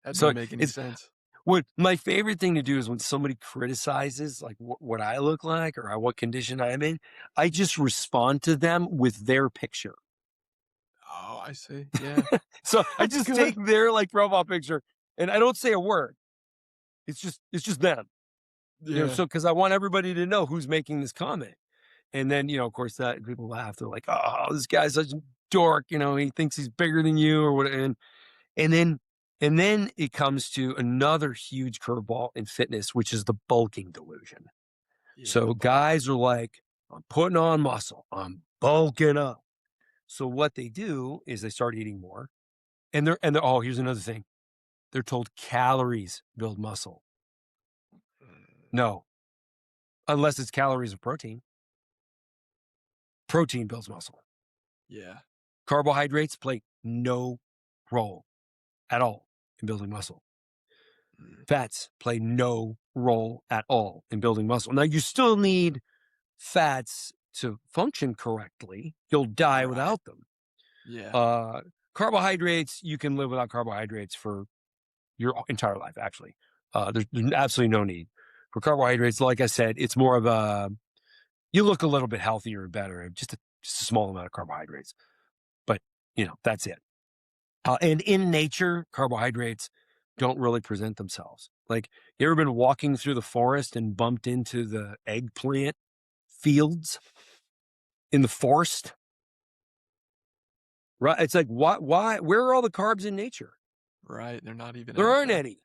Speaker 1: That
Speaker 2: So
Speaker 1: don't make any
Speaker 2: it's
Speaker 1: sense.
Speaker 2: what my favorite thing to do is when somebody criticizes like what I look like or what condition I'm in, I just respond to them with their picture.
Speaker 1: Oh, I see. Yeah.
Speaker 2: So I
Speaker 1: That's
Speaker 2: just
Speaker 1: good.
Speaker 2: take their like profile picture and I don't say a word. It's just them.
Speaker 1: Yeah.
Speaker 2: So because I want everybody to know who's making this comment. And then, of course that people laugh. They're like, oh, this guy's such a dork, he thinks he's bigger than you or what. And then it comes to another huge curveball in fitness, which is the bulking delusion.
Speaker 1: Yeah, the
Speaker 2: So
Speaker 1: bulk.
Speaker 2: guys are like, I'm putting on muscle, I'm bulking up. So what they do is they start eating more. And they're oh, here's another thing. They're told calories build muscle.
Speaker 1: Mm,
Speaker 2: No, unless it's calories of protein. Protein builds muscle.
Speaker 1: yeah.
Speaker 2: Carbohydrates play no role at all in building muscle.
Speaker 1: Mm,
Speaker 2: Fats play no role at all in building muscle. Now, you still need fats to function correctly. You'll die
Speaker 1: right.
Speaker 2: without them.
Speaker 1: Yeah.
Speaker 2: Uh, Carbohydrates, you can live without carbohydrates for your entire life, actually. There's absolutely no need for carbohydrates. Like I said, it's more of you look a little bit healthier and better, just a small amount of carbohydrates. But, that's it. And in nature, carbohydrates don't really present themselves. Like, you ever been walking through the forest and bumped into the eggplant fields in the forest? Right? It's like, why, where are all the carbs in nature?
Speaker 1: Right. They're not even
Speaker 2: There
Speaker 1: out
Speaker 2: aren't
Speaker 1: there.
Speaker 2: any.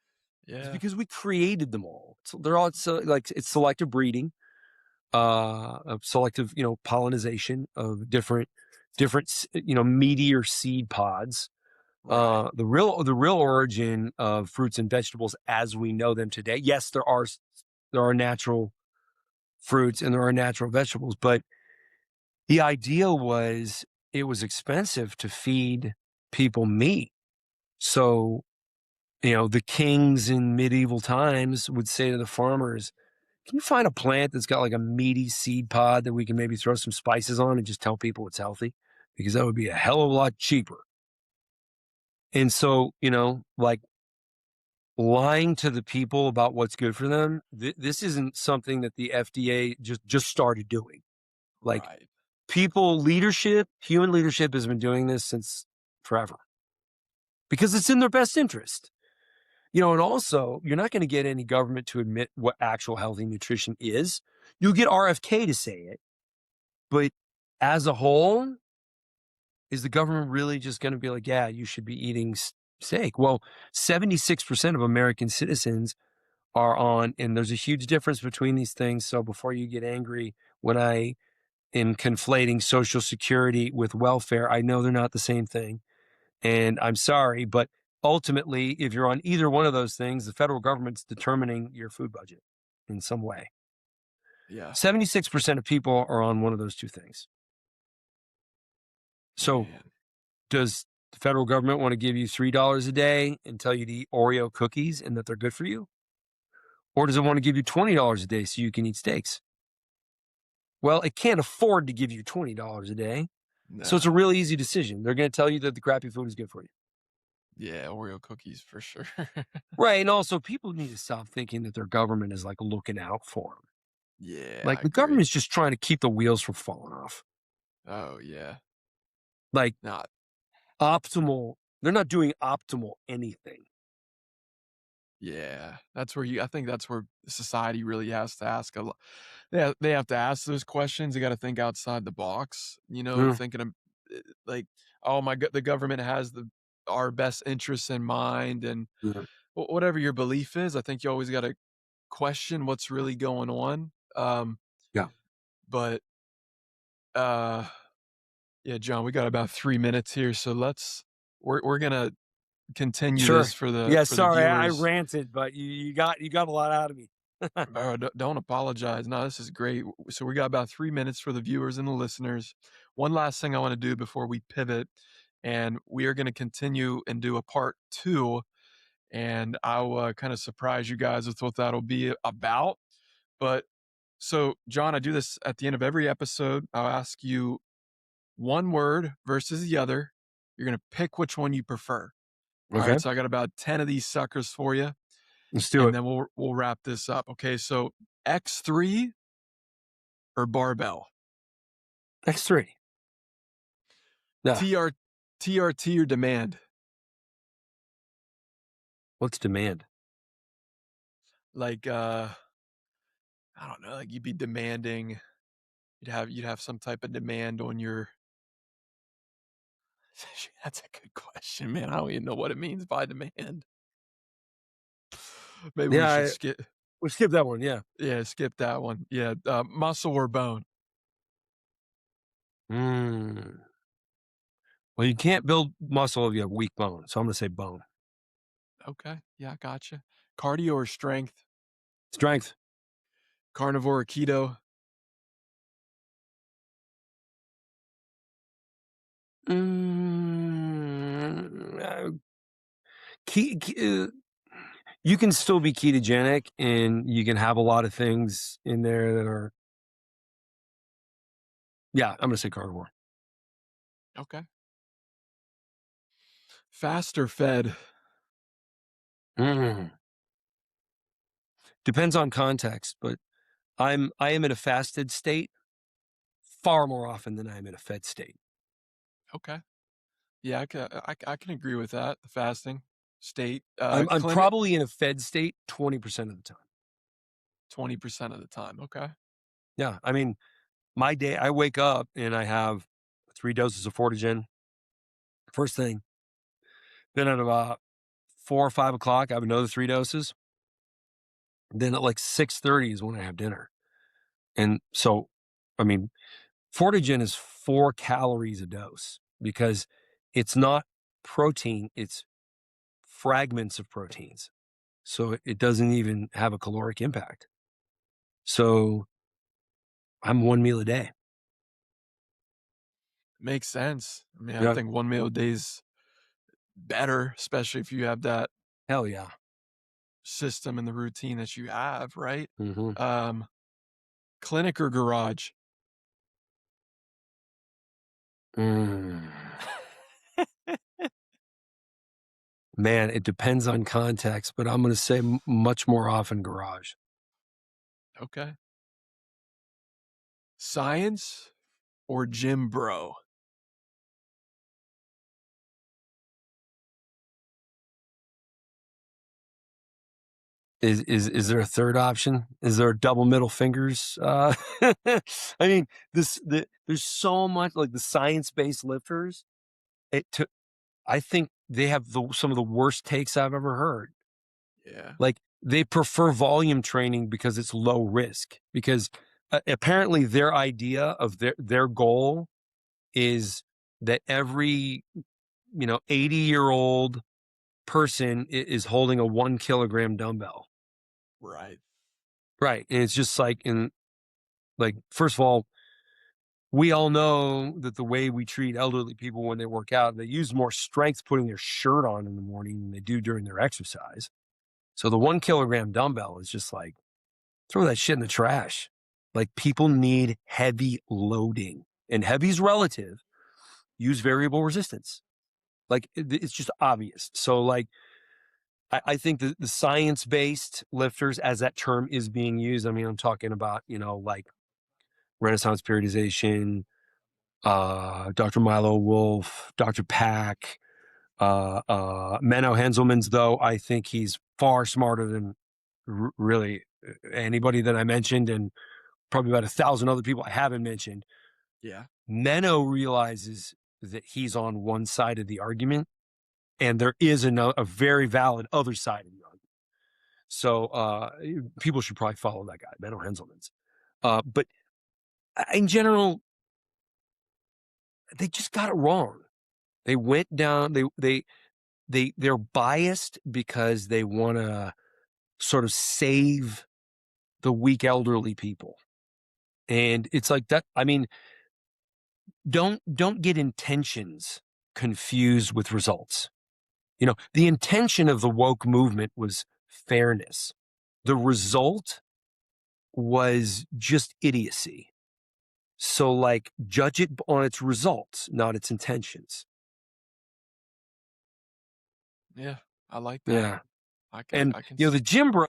Speaker 2: It's
Speaker 1: Yeah.
Speaker 2: because we created them all. So they're all it's selective breeding, of selective, pollination of different, meatier seed pods.
Speaker 1: Right.
Speaker 2: The real origin of fruits and vegetables as we know them today. Yes, there are natural fruits and there are natural vegetables, but the idea was it was expensive to feed people meat. So, the kings in medieval times would say to the farmers, can you find a plant that's got like a meaty seed pod that we can maybe throw some spices on and just tell people it's healthy? Because that would be a hell of a lot cheaper. And so, like lying to the people about what's good for them, this isn't something that the FDA just started doing. Like
Speaker 1: Right.
Speaker 2: human leadership has been doing this since forever because it's in their best interest. And also, you're not going to get any government to admit what actual healthy nutrition is. You'll get RFK to say it. But as a whole, is the government really just going to be like, yeah, you should be eating steak? Well, 76% of American citizens are on, and there's a huge difference between these things. So before you get angry when I am conflating Social Security with welfare, I know they're not the same thing. And I'm sorry, but ultimately, if you're on either one of those things, the federal government's determining your food budget in some way.
Speaker 1: Yeah.
Speaker 2: 76% of people are on one of those two things. So
Speaker 1: Man.
Speaker 2: does the federal government want to give you $3 a day and tell you to eat Oreo cookies and that they're good for you? Or does it want to give you $20 a day so you can eat steaks? Well, it can't afford to give you $20 a day. So it's a
Speaker 1: No.
Speaker 2: really easy decision. They're going to tell you that the crappy food is good for you.
Speaker 1: Yeah, Oreo cookies for sure.
Speaker 2: Right. And also, people need to stop thinking that their government is like looking out for them.
Speaker 1: Yeah,
Speaker 2: Like
Speaker 1: I
Speaker 2: the
Speaker 1: agree.
Speaker 2: government's just trying to keep the wheels from falling off.
Speaker 1: Oh, yeah.
Speaker 2: Like
Speaker 1: Not
Speaker 2: they're not doing optimal anything.
Speaker 1: Yeah. I think that's where society really has to ask a lot. They have to ask those questions. They got to think outside the box,
Speaker 2: Yeah.
Speaker 1: thinking of like, oh the government has our best interests in mind, and
Speaker 2: Yeah.
Speaker 1: whatever your belief is, I think you always got to question what's really going on.
Speaker 2: Yeah.
Speaker 1: But uh yeah, John, we got about 3 minutes here, so we're gonna continue
Speaker 2: Sure.
Speaker 1: this for the
Speaker 2: Yeah.
Speaker 1: for the
Speaker 2: Sorry, I
Speaker 1: viewers.
Speaker 2: ranted, but you got a lot out of me.
Speaker 1: Don't apologize. No, this is great. So we got about 3 minutes for the viewers and the listeners. One last thing I want to do before we pivot, and we are going to continue and do a part two, and I'll kind of surprise you guys with what that'll be about. But so, John, I do this at the end of every episode. I'll ask you one word versus the other. You're going to pick which one you prefer. All
Speaker 2: Okay.
Speaker 1: right. So I got about 10 of these suckers for you,
Speaker 2: Let's do
Speaker 1: and
Speaker 2: it.
Speaker 1: then we'll wrap this up. Okay. So X3 or barbell?
Speaker 2: X3. Yeah.
Speaker 1: TR TRT or demand?
Speaker 2: What's demand?
Speaker 1: Like, I don't know, like you'd be demanding, you'd have some type of demand on your That's a good question, man. I don't even know what it means by demand. Maybe we should
Speaker 2: Yeah. We'll skip that one. Yeah.
Speaker 1: skip that one. Yeah, muscle or bone?
Speaker 2: Mm. Well, you can't build muscle if you have weak bone. So I'm going to say bone.
Speaker 1: Okay, yeah, gotcha. Cardio or strength?
Speaker 2: Strength.
Speaker 1: Carnivore or keto?
Speaker 2: Mm, you can still be ketogenic and you can have a lot of things in there that are, yeah, I'm going to say carnivore.
Speaker 1: Okay. Fast or fed?
Speaker 2: Mm. Depends on context, but I am in a fasted state far more often than I'm in a fed state.
Speaker 1: Okay. Yeah, I can agree with that. The fasting state,
Speaker 2: I'm
Speaker 1: clinic,
Speaker 2: probably in a fed state 20% of the time.
Speaker 1: 20% of the time. Okay.
Speaker 2: Yeah, I mean, my day, I wake up and I have 3 doses of Fortigen first thing. Then at about 4 or 5 o'clock, I have another 3 doses. Then at like 6:30 is when I have dinner. And so, I mean, Fortigen is 4 calories a dose because it's not protein, it's fragments of proteins. So it doesn't even have a caloric impact. So I'm 1 meal a day.
Speaker 1: Makes sense. I mean, I
Speaker 2: Yeah.
Speaker 1: think 1 meal a day's better, especially if you have that
Speaker 2: Hell yeah.
Speaker 1: system and the routine that you have, right?
Speaker 2: Mm-hmm.
Speaker 1: Um, Clinic or garage?
Speaker 2: Mm. Man, it depends on context, but I'm going to say much more often garage.
Speaker 1: Okay. Science or gym bro?
Speaker 2: Is there a third option? Is there a double middle fingers? I mean, there's so much like the science-based lifters. I think they have some of the worst takes I've ever heard.
Speaker 1: Yeah.
Speaker 2: Like they prefer volume training because it's low risk. Because apparently their idea of their goal is that every 80-year-old person is holding a 1 kilogram dumbbell.
Speaker 1: Right.
Speaker 2: Right. And it's just like, first of all, we all know that the way we treat elderly people when they work out, they use more strength putting their shirt on in the morning than they do during their exercise. So the 1 kilogram dumbbell is just like, throw that shit in the trash. Like people need heavy loading, and heavy's relative. Use variable resistance. Like it's just obvious. So like, I think the science-based lifters, as that term is being used, I mean, I'm talking about, like Renaissance periodization, Dr. Milo Wolf, Dr. Pack, Menno Henselman's, though, I think he's far smarter than really anybody that I mentioned, and probably about 1,000 other people I haven't mentioned.
Speaker 1: Yeah.
Speaker 2: Menno realizes that he's on one side of the argument, and there is a very valid other side of the argument. So people should probably follow that guy, Menno Henselman's. But in general, they just got it wrong. They went down. They're biased because they want to sort of save the weak elderly people, and it's like that. I mean, don't get intentions confused with results. The intention of the woke movement was fairness. The result was just idiocy. So, like, judge it on its results, not its intentions.
Speaker 1: Yeah. I like that.
Speaker 2: Yeah.
Speaker 1: I
Speaker 2: And,
Speaker 1: can
Speaker 2: the gym bro